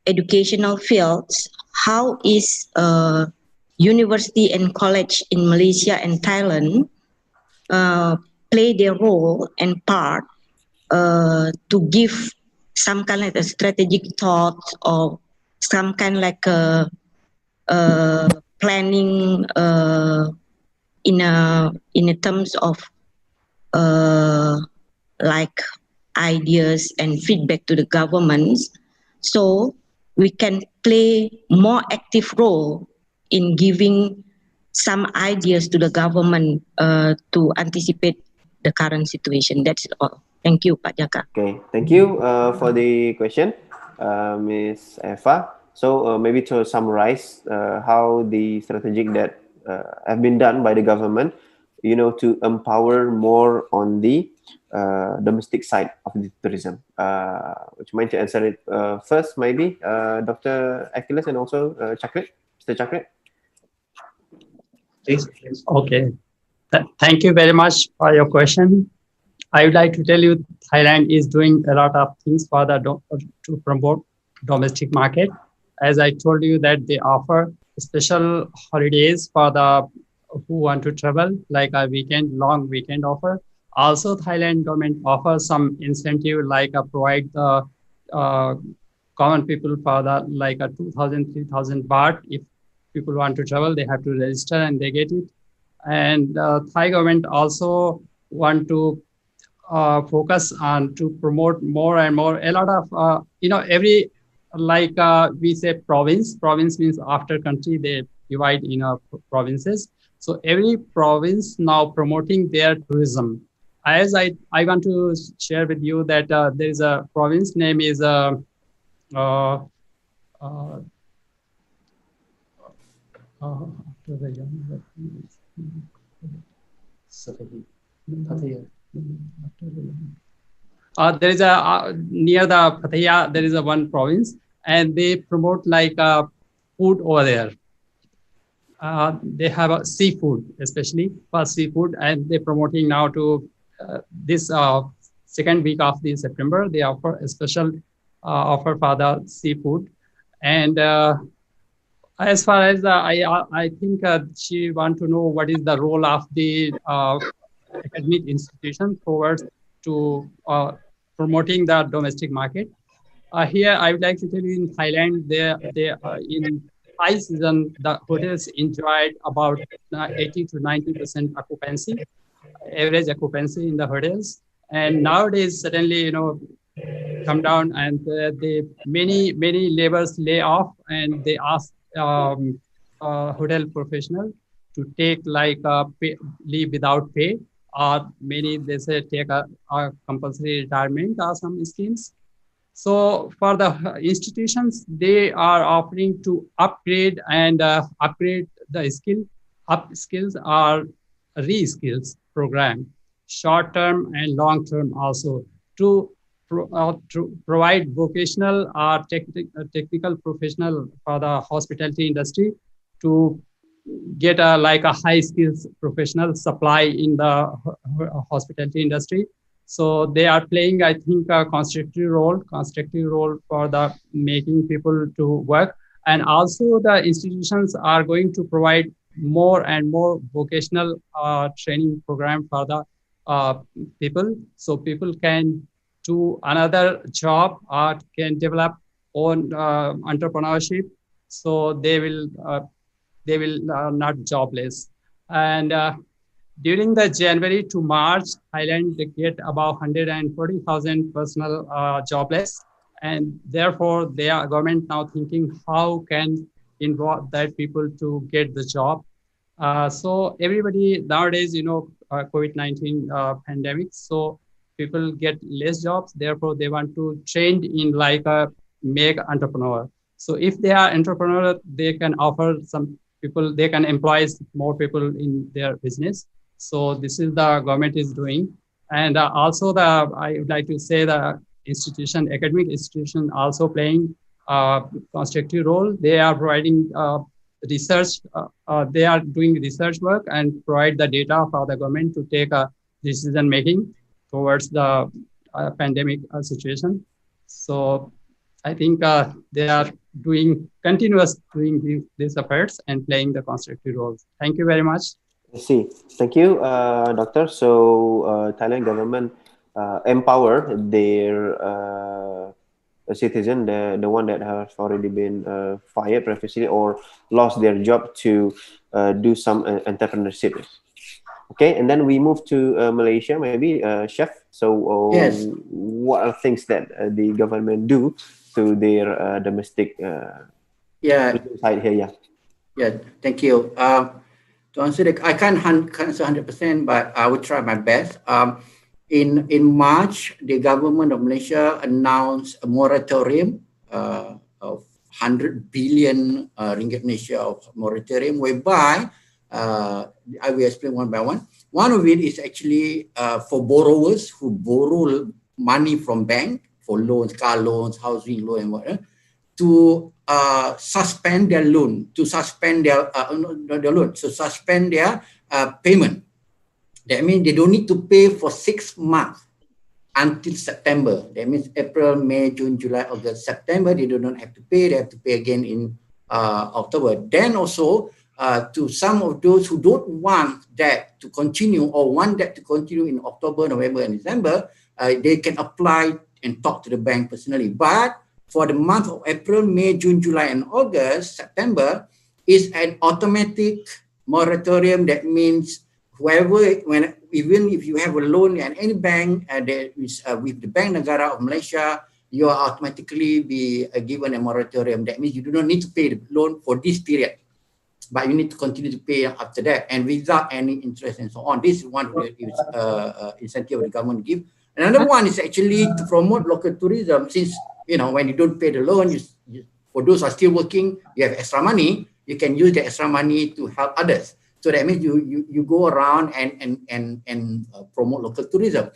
educational fields, how is university and college in Malaysia and Thailand play their role and part to give some kind of a strategic thought or some kind like a planning in a terms of like ideas and feedback to the governments, so we can play more active role in giving some ideas to the government to anticipate the current situation. That's all. Thank you, Pak Jaka. Okay, thank you for the question, Ms. Eva. So maybe to summarize how the strategic that have been done by the government, to empower more on the domestic side of the tourism. Would you mind to answer it first, maybe, Dr. Achilles and also Chakrit, Mr. Chakrit? Please. Okay. Thank you very much for your question. I would like to tell you Thailand is doing a lot of things for to promote domestic market. As I told you that they offer special holidays for the who want to travel, like a long weekend offer. Also, Thailand government offers some incentive, like provide the common people for the like a 2,000, 3,000 baht. If people want to travel, they have to register and they get it. And Thai government also want to focus on to promote more and more. A lot of every like we say province means after country they divide in provinces. So every province now promoting their tourism. As I want to share with you that there is a province name is there is a near the Pattaya, there is a one province, and they promote like food over there. They have a seafood, especially for seafood, and they're promoting now to this second week of the September. They offer a special offer for the seafood. And as far as I think she want to know what is the role of the academic institution towards to promoting the domestic market. Here, I would like to tell you in Thailand, they in high season, the hotels enjoyed about 80 to 90% occupancy, average occupancy in the hotels. And nowadays, suddenly, come down, and many laborers lay off, and they ask hotel professional to take like leave without pay, or many they say take a compulsory retirement or some schemes. So for the institutions, they are offering to upgrade and upgrade the skill. Up skills or re-skills program, short-term and long-term also, to provide vocational or technical professional for the hospitality industry to get a high skills professional supply in the hospitality industry. So they are playing, I think, a constructive role for the making people to work. And also the institutions are going to provide more and more vocational training program for the people. So people can do another job or can develop own entrepreneurship. So they will not jobless. And during the January to March, Thailand get about 140,000 personal jobless, and therefore their government now thinking how can involve that people to get the job. So everybody nowadays, COVID-19 pandemic, so people get less jobs. Therefore, they want to train in make entrepreneur. So if they are entrepreneur, they can offer some people, they can employ more people in their business. So this is the government is doing. And also I would like to say the academic institution also playing a constructive role. They are providing research, they are doing research work and provide the data for the government to take a decision making towards the pandemic situation. So I think they are doing these efforts and playing the constructive roles. Thank you very much. I see. Thank you, Doctor. So Thailand government empower their citizen, the one that has already been fired previously or lost their job, to do some entrepreneurship. Okay, and then we move to Malaysia, maybe, Chef. So yes, what are things that the government do to their domestic side here? Yeah, thank you. To answer I can't answer 100%, but I will try my best. In March, the government of Malaysia announced a moratorium of 100 billion ringgit Malaysia of moratorium, whereby I will explain one by one. One of it is actually for borrowers who borrow money from bank for loans, car loans, housing loan, and whatever, to suspend their loan, to suspend their payment. That means they don't need to pay for 6 months until September. That means April, May, June, July, August, September. They do not have to pay. They have to pay again in October. Then also to some of those who don't want that to continue or want that to continue in October, November, and December, they can apply and talk to the bank personally. But for the month of April, May, June, July, and August, September, is an automatic moratorium. That means even if you have a loan at any bank that is with the Bank Negara of Malaysia, you are automatically be given a moratorium. That means you do not need to pay the loan for this period, but you need to continue to pay after that and without any interest and so on. This is one of the incentive the government give. Another one is actually to promote local tourism. Since when you don't pay the loan, for those who are still working, you have extra money. You can use the extra money to help others. So that means you go around and promote local tourism.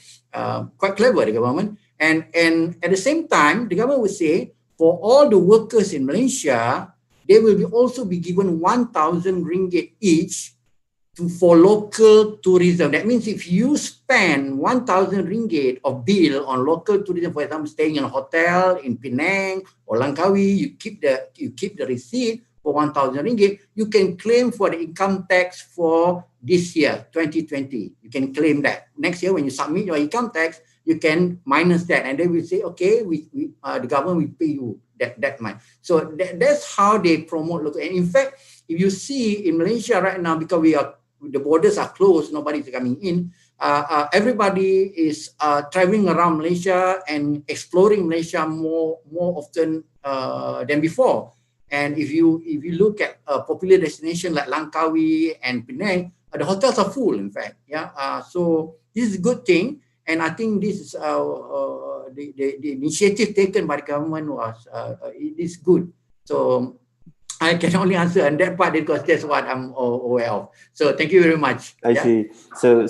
Quite clever, the government. And at the same time, the government will say for all the workers in Malaysia, they will also be given 1,000 ringgit each for local tourism. That means if you spend 1,000 ringgit of bill on local tourism, for example, staying in a hotel in Penang or Langkawi, you keep the receipt for 1,000 ringgit, you can claim for the income tax for this year, 2020. You can claim that. Next year, when you submit your income tax, you can minus that, and then we say, okay, the government will pay you that much. So that's how they promote local. And in fact, if you see in Malaysia right now, because the borders are closed, nobody's coming in. Everybody is traveling around Malaysia and exploring Malaysia more often than before. And if you look at a popular destination like Langkawi and Penang, the hotels are full. In fact, so this is a good thing. And I think this is the initiative taken by the government it is good. So I can only answer on that part because that's what I'm aware of. So thank you very much. I see. So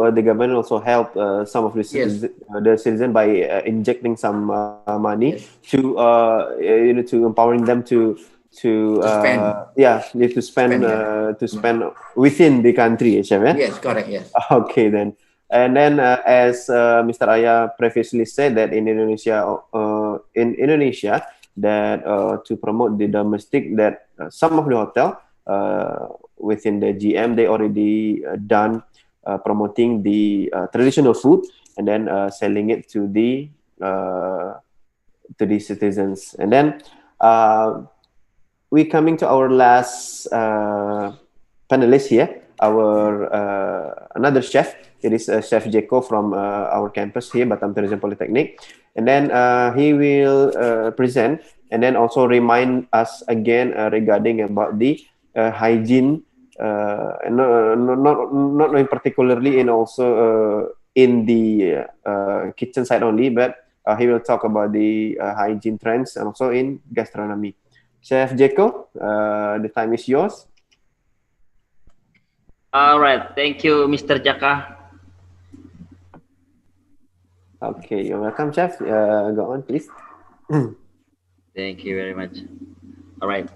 the government also helped some of the citizen by injecting some money to to empowering them to spend within the country. Yes, correct. Yes. Okay then. And then, as Mr. Aya previously said, that in Indonesia, that to promote the domestic, that some of the hotel within the GM, they already done promoting the traditional food and then selling it to the citizens. And then we coming to our last panelist here, our another chef. It is Chef Jeko from our campus here, Batam Tourism Polytechnic. And then he will present and then also remind us again regarding about the hygiene, and not particularly in also in the kitchen side only, but he will talk about the hygiene trends and also in gastronomy. Chef Jeko, the time is yours. All right, thank you, Mr. Jaka. Okay, you're welcome, Chef. Go on, please. Thank you very much. All right.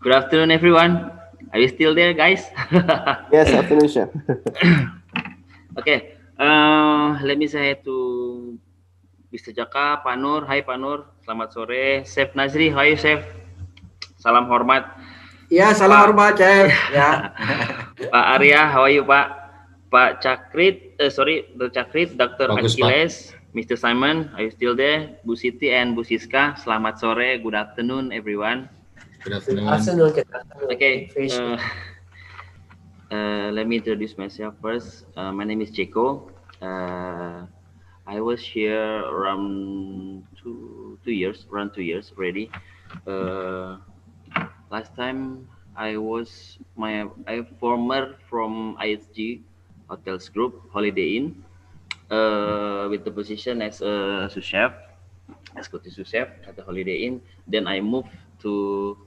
Good afternoon, everyone. Are you still there, guys? Yes, afternoon, Chef. Okay. Let me say hi to Mr. Jaka, Pak Nur. Hi, Pak Nur. Selamat sore. Chef Nazri, how are you, Chef? Salam hormat. Ya, salam hormat, Chef. Ya. Pak Arya, how are you, Pak? Pak Cakrit, Dr. Achilles, Mr. Simon, are you still there? Bu Siti and Bu Siska, selamat sore, good afternoon, everyone. Good afternoon. Good afternoon. Okay, let me introduce myself first. My name is Jeko. I was here around two years already. Last time I was former from ISG Hotels Group, Holiday Inn, with the position as a sous chef, executive sous chef at the Holiday Inn. Then I moved to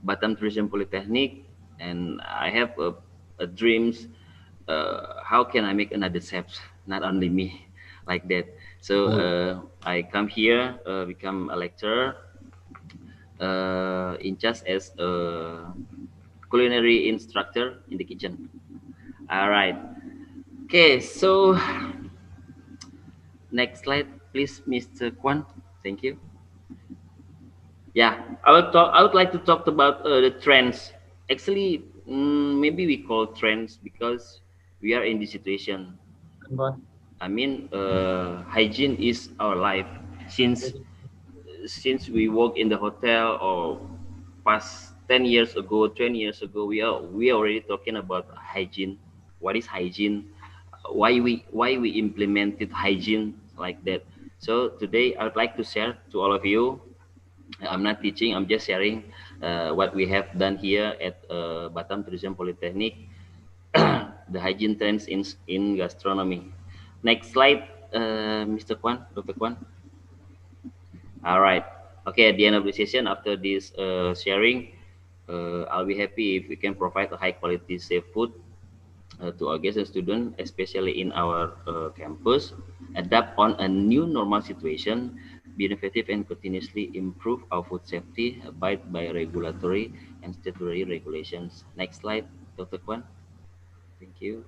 Batam Tourism Polytechnic, and I have a dreams. How can I make another chef? Not only me, like that. So I come here, become a lecturer, in charge as a culinary instructor in the kitchen. All right. Okay, so next slide, please, Mr. Kwan. Thank you. Yeah, I would like to talk about the trends. Actually, maybe we call trends because we are in this situation. I mean, hygiene is our life. Since we work in the hotel or past 10 years ago, 20 years ago, we are already talking about hygiene. What is hygiene? Why we implemented hygiene like that? So today I would like to share to all of you. I'm not teaching, I'm just sharing what we have done here at Batam Tourism Polytechnic, the hygiene trends in gastronomy. Next slide, Mr. Kwan, Dr. Kwan. All right. Okay, at the end of the session, after this sharing, I'll be happy if we can provide a high quality safe food to our guests and students, especially in our campus, adapt on a new normal situation, be innovative and continuously improve our food safety, abide by regulatory and statutory regulations. Next slide, Dr. Kwan. Thank you.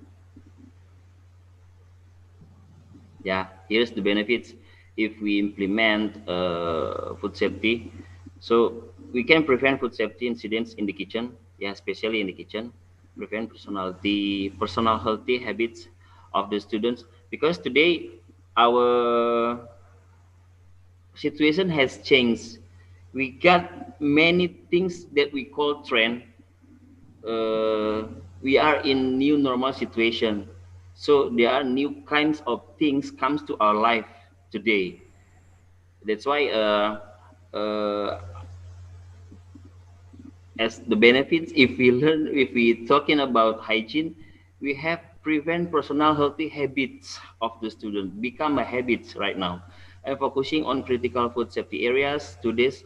Yeah, here's the benefits if we implement food safety. So we can prevent food safety incidents in the kitchen, yeah, especially in the kitchen, prevent personal healthy habits of the students, because today our situation has changed. We got many things that we call trend. We are in new normal situation, so there are new kinds of things comes to our life today. That's why as the benefits, if we talking about hygiene, we have prevent personal healthy habits of the student become a habit right now, and focusing on critical food safety areas. Today's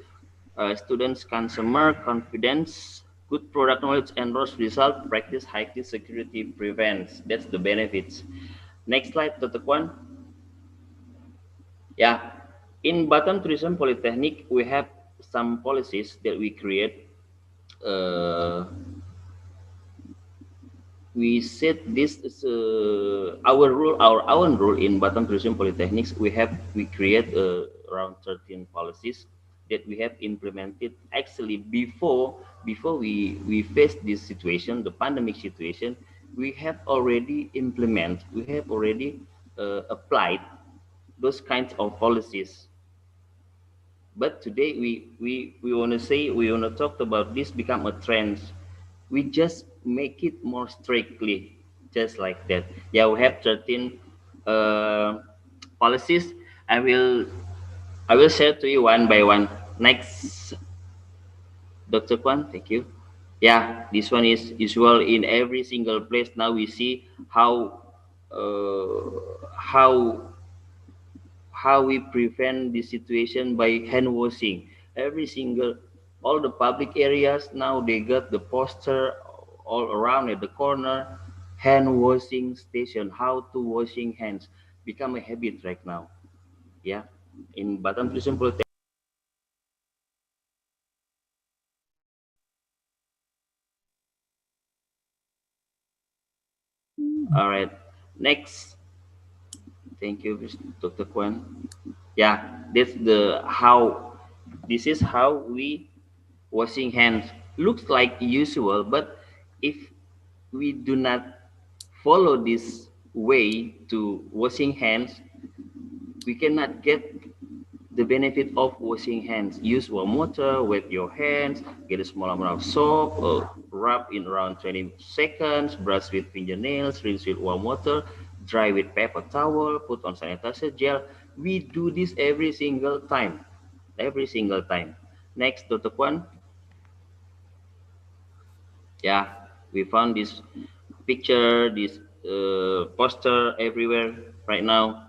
students consumer confidence, good product knowledge, and ROS result practice hygiene security prevents. That's the benefits. Next slide, Dr. Kwan. Yeah, in Batam Tourism Polytechnic, we have some policies that we create. We set this as our rule, our own rule in Batam Tourism Polytechnics. We create around 13 policies that we have implemented actually before we face this situation, the pandemic situation. We have already applied those kinds of policies. But today we want to say, we want to talk about this become a trend. We just make it more strictly, just like that. Yeah, we have 13 policies. I will share to you one by one. Next, Dr. Kwan, thank you. Yeah, this one is usual in every single place. Now we see how we prevent this situation by hand washing. All the public areas now, they got the poster all around at the corner, hand washing station, how to washing hands become a habit right now. Yeah, in Batam Tourism Polytechnic. All right, next. Thank you, Dr. Kwan. Yeah, this is how we washing hands. Looks like usual, but if we do not follow this way to washing hands, we cannot get the benefit of washing hands. Use warm water, wet your hands, get a small amount of soap, rub in around 20 seconds, brush with fingernails, rinse with warm water, dry with paper towel, put on sanitizer gel. We do this every single time. Next, Dr. Kwan. Yeah, we found this picture, this poster everywhere right now,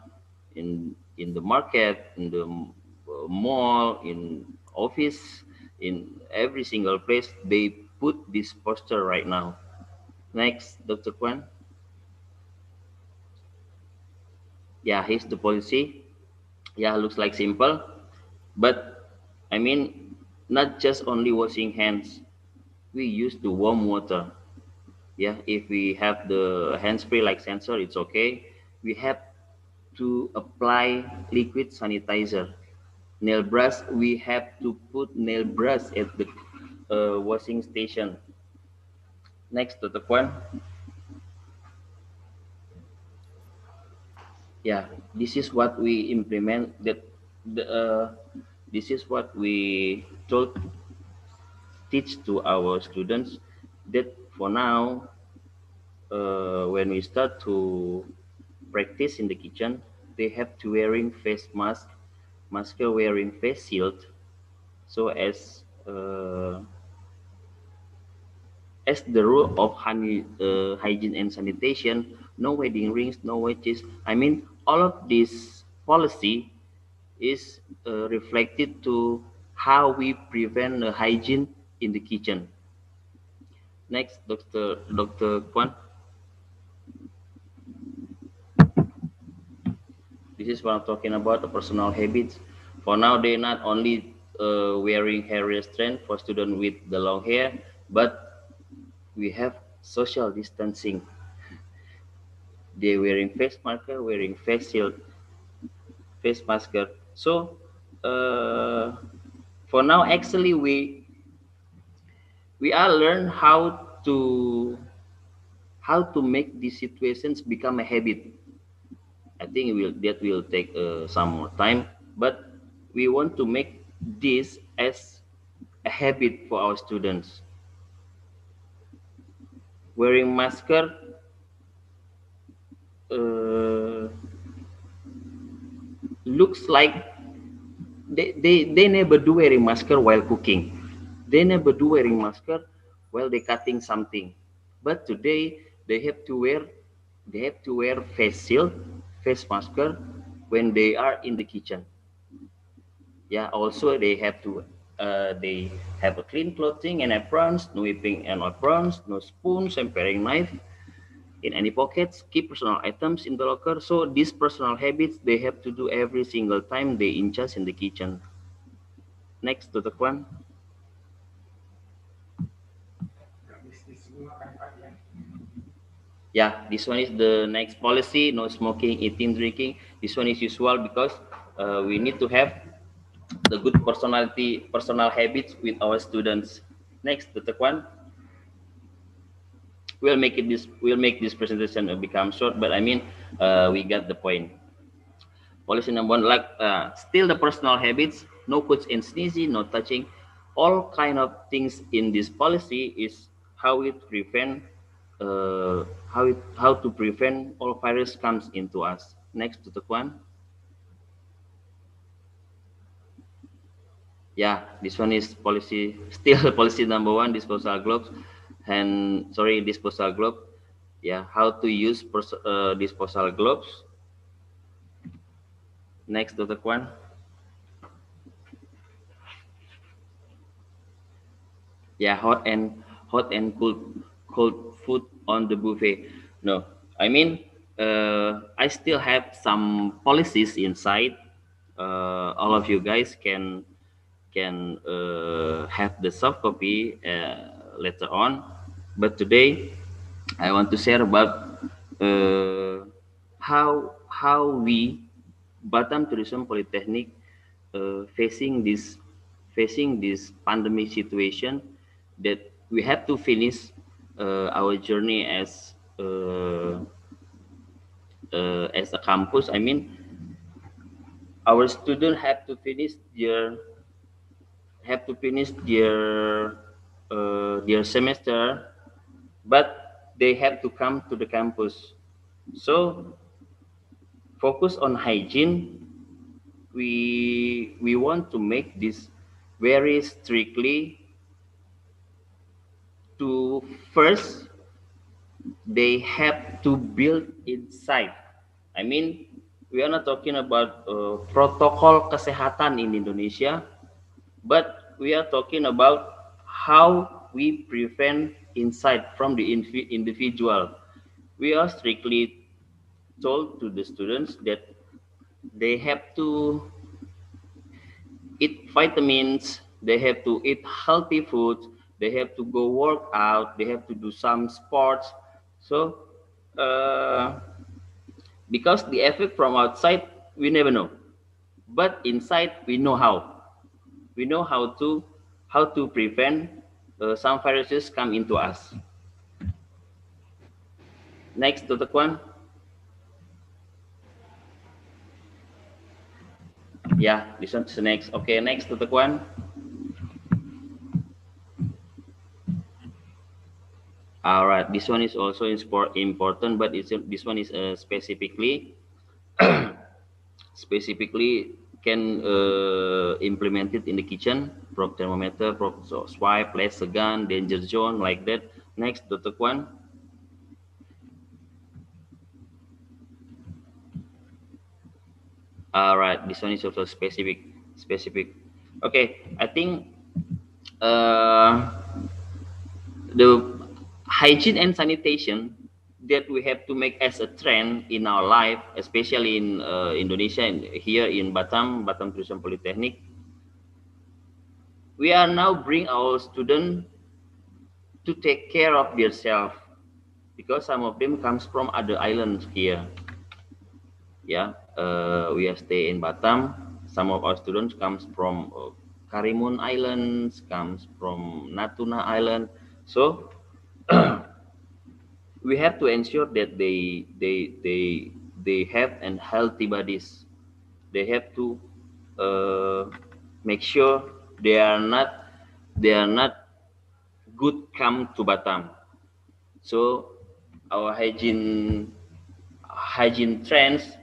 in the market, in the mall, in office, in every single place. They put this poster right now. Next, Dr. Kwan. Yeah, here's the policy. Yeah, looks like simple, but I mean, not just only washing hands. We use the warm water. Yeah, if we have the hand spray like sensor, it's okay. We have to apply liquid sanitizer. Nail brush, we have to put nail brush at the washing station. Next to the point. Yeah, this is what we implement. This is what we told teach to our students, that for now, when we start to practice in the kitchen, they have to wearing face mask, masker wearing face shield, so as the rule of hygiene and sanitation, no wedding rings, no wedges. I mean, all of this policy is reflected to how we prevent hygiene in the kitchen. Next, Dr. Kwan. This is what I'm talking about, the personal habits. For now, they're not only wearing hair restraint for students with the long hair, but we have social distancing. They're wearing face masker, wearing face shield, face masker. So for now, actually, we are learn how to make these situations become a habit. I think that will take some more time, but we want to make this as a habit for our students. Wearing masker looks like they never do wearing masker while cooking. They never do wearing masker while they cutting something. But today they have to wear face shield, face masker when they are in the kitchen. Yeah, also they have a clean clothing and aprons, no whipping and aprons, no spoons and paring knife in any pockets, keep personal items in the locker. So these personal habits they have to do every single time they ingest in the kitchen. Next to the one. Yeah, this one is the next policy, no smoking, eating, drinking. This one is usual because we need to have the good personal habits with our students. Next, the third one. We'll make this presentation become short, but I mean, we got the point. Policy number one, like still the personal habits, no cuts and sneezing, no touching. All kind of things in this policy is how it prevent how to prevent all virus comes into us. Next to the one. Yeah, this one is policy, still policy number one, disposal gloves. And sorry, disposal glove. Yeah, how to use disposal gloves. Next to the one. Yeah, hot and cold food on the buffet. No, I mean, I still have some policies inside. All of you guys can have the soft copy later on, but today I want to share about how we Batam Tourism Polytechnic facing this pandemic situation, that we have to finish our journey as a campus. I mean, our students have to finish their semester, but they have to come to the campus. So focus on hygiene. We want to make this very strictly. To first, they have to build inside. I mean, we are not talking about protokol kesehatan in Indonesia, but we are talking about how we prevent inside from the individual. We are strictly told to the students that they have to eat vitamins, they have to eat healthy food, they have to go work out, they have to do some sports. So because the effect from outside we never know, but inside we know how to prevent some viruses come into us. Next, Dr. Kwan. Yeah, this one's the next. Okay, next, Dr. Kwan. All right, this one is also important, but this one is specifically can implement it in the kitchen. Probe thermometer, probe swipe, place a gun, danger zone, like that. Next, Dr. Kwan. All right, this one is also specific. Okay, I think the hygiene and sanitation that we have to make as a trend in our life, especially in Indonesia and here in Batam Tourism Polytechnic. We are now bring our students to take care of themselves because some of them comes from other islands here. Yeah, we are stay in Batam. Some of our students comes from Karimun Islands, comes from Natuna Island. So we have to ensure that they have an healthy bodies. They have to make sure they are not good come to Batam. So our hygiene trends.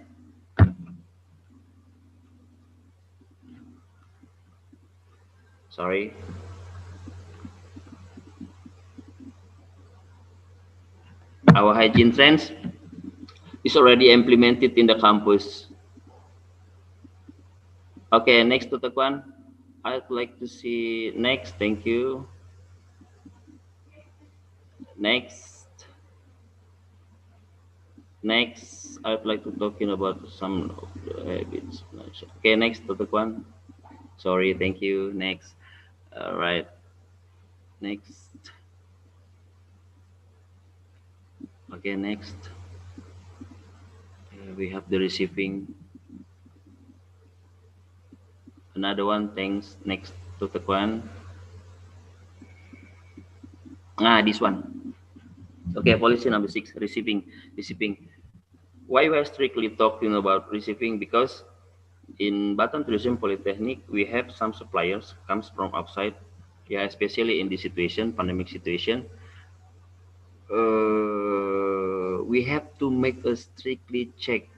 Sorry. Our hygiene trends is already implemented in the campus. Okay, next to Kwan. I'd like to see next. Thank you. Next, I'd like to talking about some of the habits. Okay, next to Kwan. Sorry, thank you. Next. All right. Next. Okay, next. We have the receiving. Another one, thanks. Next to Kwan. This one. Okay, policy number 6, receiving. Why we are strictly talking about receiving? Because in Batam Tourism Polytechnic, we have some suppliers comes from outside. Yeah, especially in this situation, pandemic situation. We have to make a strictly check.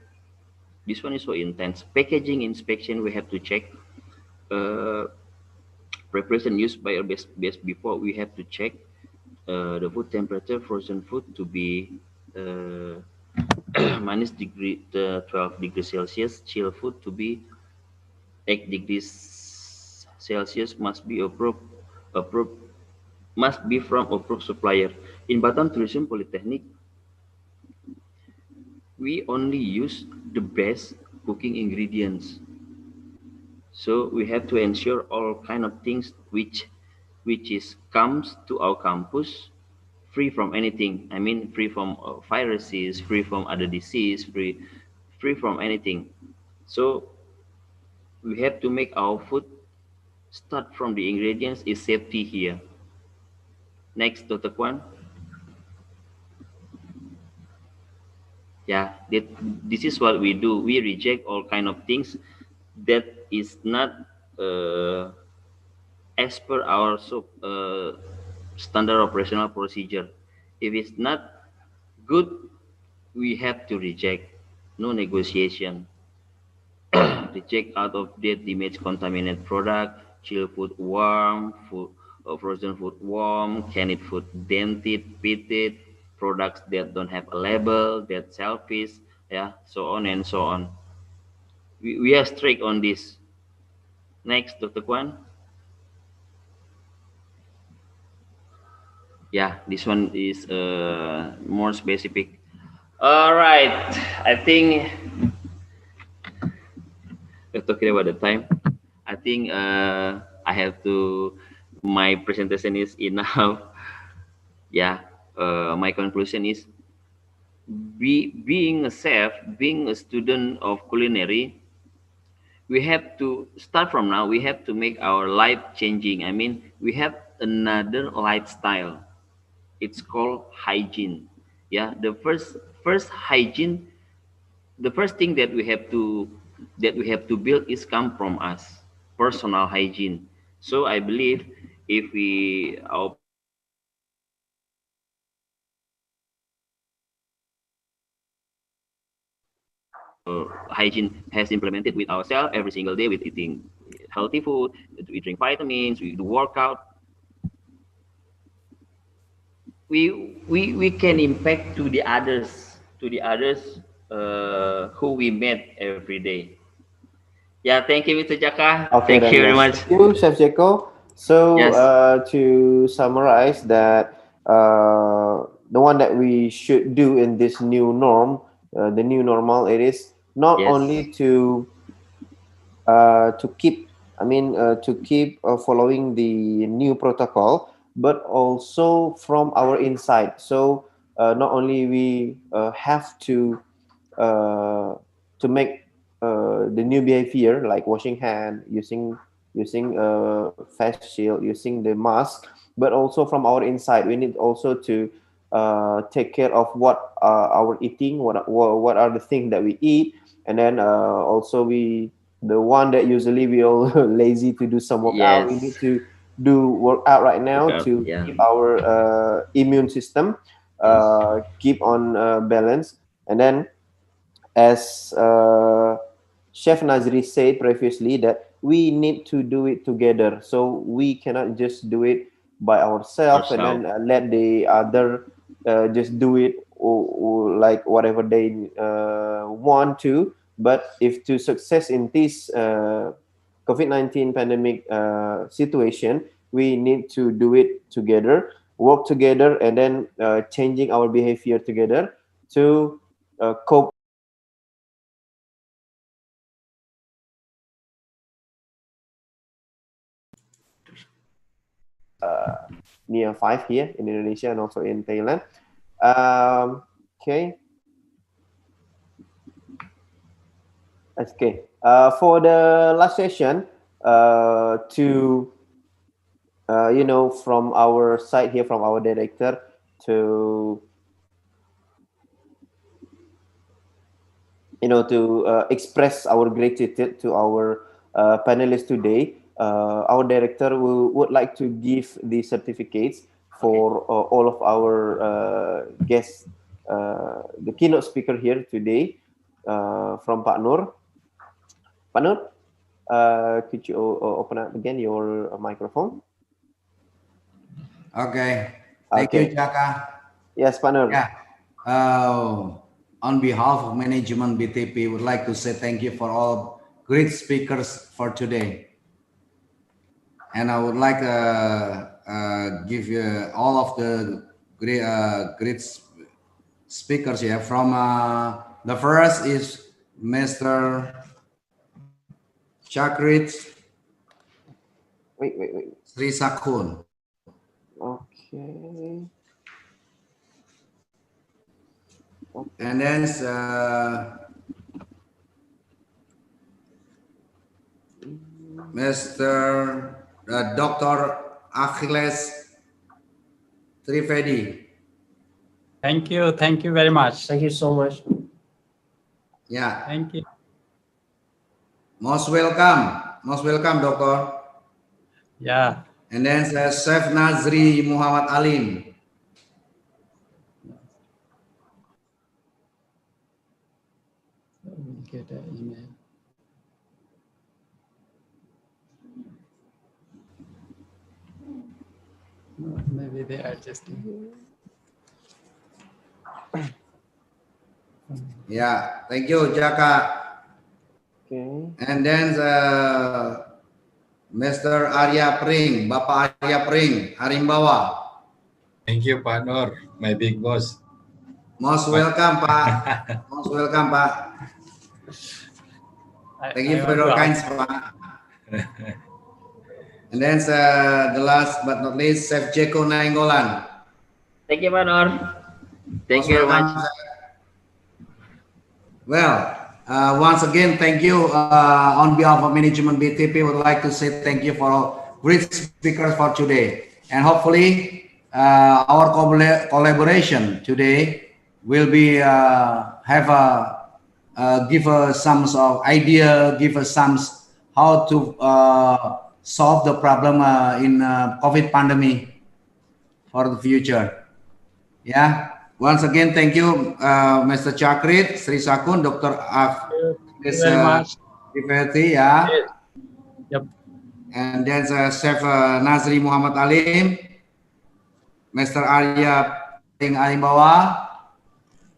This one is so intense. Packaging inspection, we have to check. Preparation used by our best before, we have to check the food temperature, frozen food to be minus 12 degrees Celsius, chill food to be 8 degrees Celsius, must be approved must be from approved supplier. In Batam Tourism Polytechnic, we only use the best cooking ingredients. So we have to ensure all kind of things which comes to our campus free from anything. I mean, free from viruses, free from other disease, free from anything. So we have to make our food start from the ingredients is safety here. Next, Dr. Kwan. Yeah, this is what we do. We reject all kind of things that is not as per our standard operational procedure. If it's not good, we have to reject. No negotiation. Reject out of date, damaged, contaminated product, chill food warm, frozen food warm, canned food dented, pitted, products that don't have a label, that selfish, yeah, so on and so on. We are strict on this. Next, Dr. Kwan. Yeah, this one is more specific. All right, I think we're talking about the time. I think I have to. My presentation is enough. Yeah, my conclusion is being a chef, being a student of culinary, we have to start from now. We have to make our life changing. I mean, we have another lifestyle. It's called hygiene. Yeah, the first first hygiene, the first thing that we have to build is come from us, personal hygiene. So I believe if our hygiene has implemented with ourselves every single day, with eating healthy food, we drink vitamins, we do workout, we can impact to the others who we met every day. Yeah, thank you, Mr. Jaka. Okay, thank you very much. Thank you, Chef Jeko. So Yes. to summarize that, the one that we should do in this new norm, the new normal, it is not Yes. only to keep, following the new protocol, but also from our inside. So not only we have to make the new behavior like washing hand, using face shield, using the mask, but also from our inside, we need also to take care of what our eating, what are the things that we eat, and then also the one that usually we all lazy to do some workout. Yes. We need to do workout right now Workout, to yeah. keep our immune system keep on balance. And then, as Chef Nazri said previously, that we need to do it together. So we cannot just do it by ourselves and then let the other just do it or like whatever they want to. But if to success in this COVID-19 pandemic situation, we need to do it together, work together, and then changing our behavior together to cope. Near 5 here in Indonesia and also in Thailand. Okay. For the last session, from our side here, from our director, to express our gratitude to our panelists today. Our director would like to give the certificates for all of our guests, the keynote speaker here today, from Pak Nur. Pak Nur, could you open up again your microphone? Okay. Thank you, Jaka. Yes, Pak Nur. Yeah. On behalf of management BTP, would like to say thank you for all great speakers for today. And I would like to give you all of the great speakers here. From the first is Mr. Chakrit. Wait. Sri Sakun. Okay. And then Mr. Dr. Achilles Trivedi. Thank you very much. Thank you so much. Yeah. Thank you. Most welcome, Doctor. Yeah. And then Chef Nazri Muhammad Alim. Get an email. No, maybe they are adjusting. Yeah, thank you, Jaka. Okay. And then Mr. Arya Pring, Bapak Arya Pring, Harimbawa. Thank you, Pak Nur, my big boss. Most welcome, Pak. Most welcome, Pak. Thank you for your kind, Pak. And then the last but not least, Chef Jeko Nainggolan. Thank you, Pak Nur. Thank you very much. Well, once again, thank you. On behalf of management BTP, would like to say thank you for all great speakers for today. And hopefully, our collaboration today will be have a give us some sort of idea, give us some how to solve the problem in COVID pandemic for the future. Yeah. Once again, thank you, Mr. Chakrit, Sri Sakun, Dr. Thank you very much. Yeah. Yep. And then Chef Nazri Muhammad Alim, Mr. Arya Ping Alimbawa,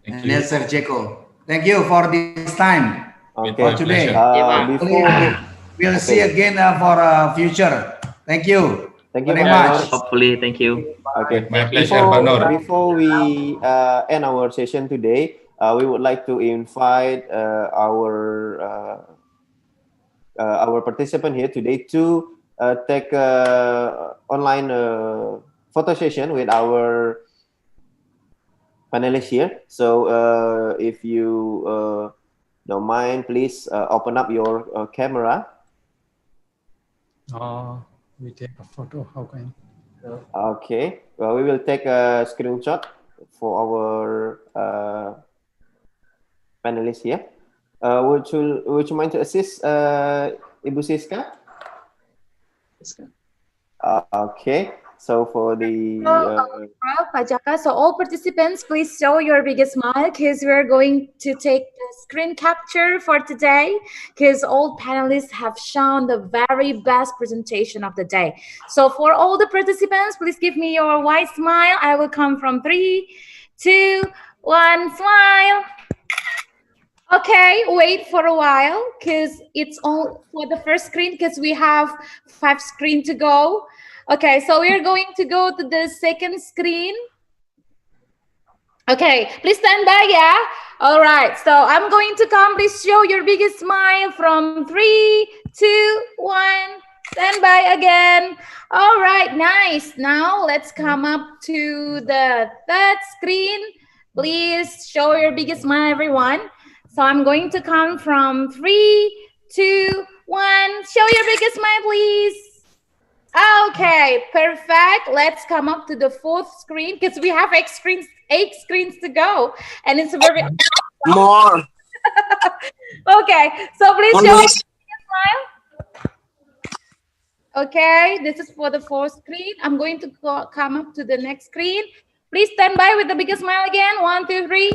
and then Chef Jeko. Thank you for this time for today. We'll see again for future. Thank you. Thank you very much. Hopefully, thank you. Okay. My pleasure, Banur. Before we end our session today, we would like to invite our participant here today to take online photo session with our panelists here. So if you don't mind, please open up your camera. We take a photo. How can? Okay. Well, we will take a screenshot for our panelists here. Would you mind to assist Ibu Siska? Okay. So for the Pak Jaka, so all participants, please show your biggest smile because we're going to take the screen capture for today because all panelists have shown the very best presentation of the day. So for all the participants, please give me your wide smile. I will come from 3, 2, 1, smile. Okay, wait for a while because it's all for the first screen because we have 5 screens to go. Okay, so we're going to go to the second screen. Okay, please stand by, yeah? All right, so I'm going to come. Please show your biggest smile from 3, 2, 1. Stand by again. All right, nice. Now let's come up to the third screen. Please show your biggest smile, everyone. So I'm going to come from 3, 2, 1. Show your biggest smile, please. Okay, perfect. Let's come up to the fourth screen because we have 8 screens to go, and it's a very more. Okay, so please show your biggest smile. Okay, this is for the fourth screen. I'm going to come up to the next screen. Please stand by with the biggest smile again. 1, 2, 3.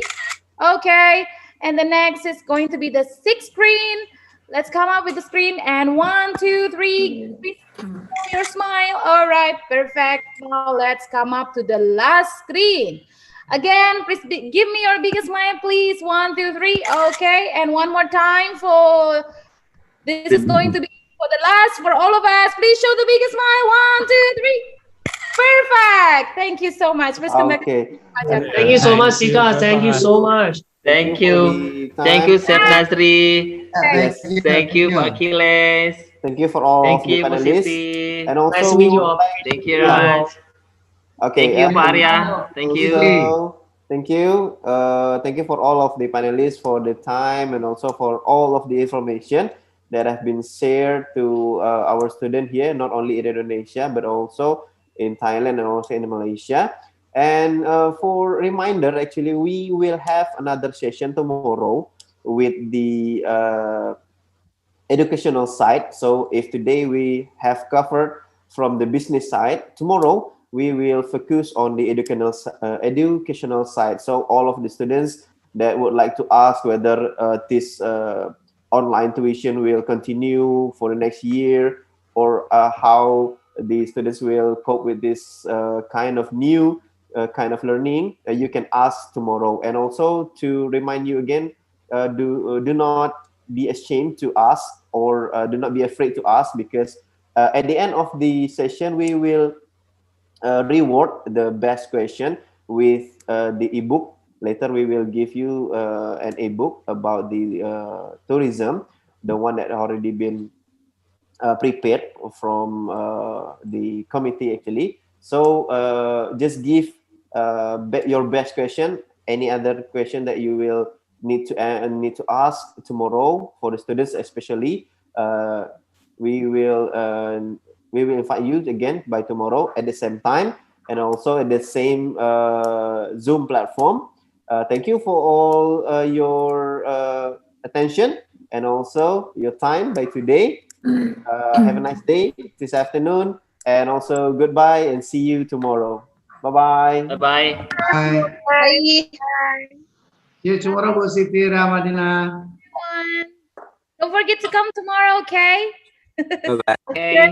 Okay, and the next is going to be the sixth screen. Let's come up with the screen and 1, 2, 3. Please show your smile. All right, perfect. Now let's come up to the last screen. Again, please give me your biggest smile, please. 1, 2, 3. Okay, and one more time for this is going to be for the last for all of us. Please show the biggest smile. 1, 2, 3. Perfect. Thank you so much. Please come back. Thank you so much, Sika. Thank you so much. Thank you. Thank you, Chef Nazri. Thank you, Pak Achilles. Thank you for all Thank of the you, panelists. Siti. And also, Nice to meet you all. Thank you, Raj. Okay. Thank you, Pak Arya. Thank you. Thank you. Thank you for all of the panelists for the time and also for all of the information that have been shared to our student here, not only in Indonesia, but also in Thailand and also in Malaysia. And for reminder, actually, we will have another session tomorrow with the educational side. So if today we have covered from the business side, tomorrow we will focus on the educational side. So all of the students that would like to ask whether this online tuition will continue for the next year, or how the students will cope with this kind of new kind of learning, you can ask tomorrow. And also to remind you again, do not be ashamed to ask, or do not be afraid to ask, because at the end of the session we will reward the best question with the ebook. Later we will give you an ebook about the tourism, the one that already been prepared from the committee actually. So just give your best question. Any other question that you will need to ask tomorrow for the students, especially, we will invite you again by tomorrow at the same time, and also at the same Zoom platform. Thank you for all your attention and also your time by today. Have a nice day this afternoon, and also goodbye and see you tomorrow. Bye-bye. Bye-bye. Bye. Bye. See you tomorrow, Bu Siti Ramadina. Don't forget to come tomorrow, okay? Bye-bye. Okay.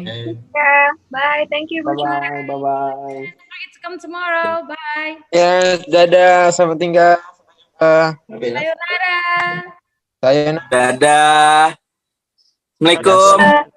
Yeah, bye. Thank you, Bu Chandra. Bye-bye. Bye-bye. Don't forget to come tomorrow. Bye. Ya, dadah, selamat tinggal. Sayonara. Sayonara. Dadah. Assalamualaikum.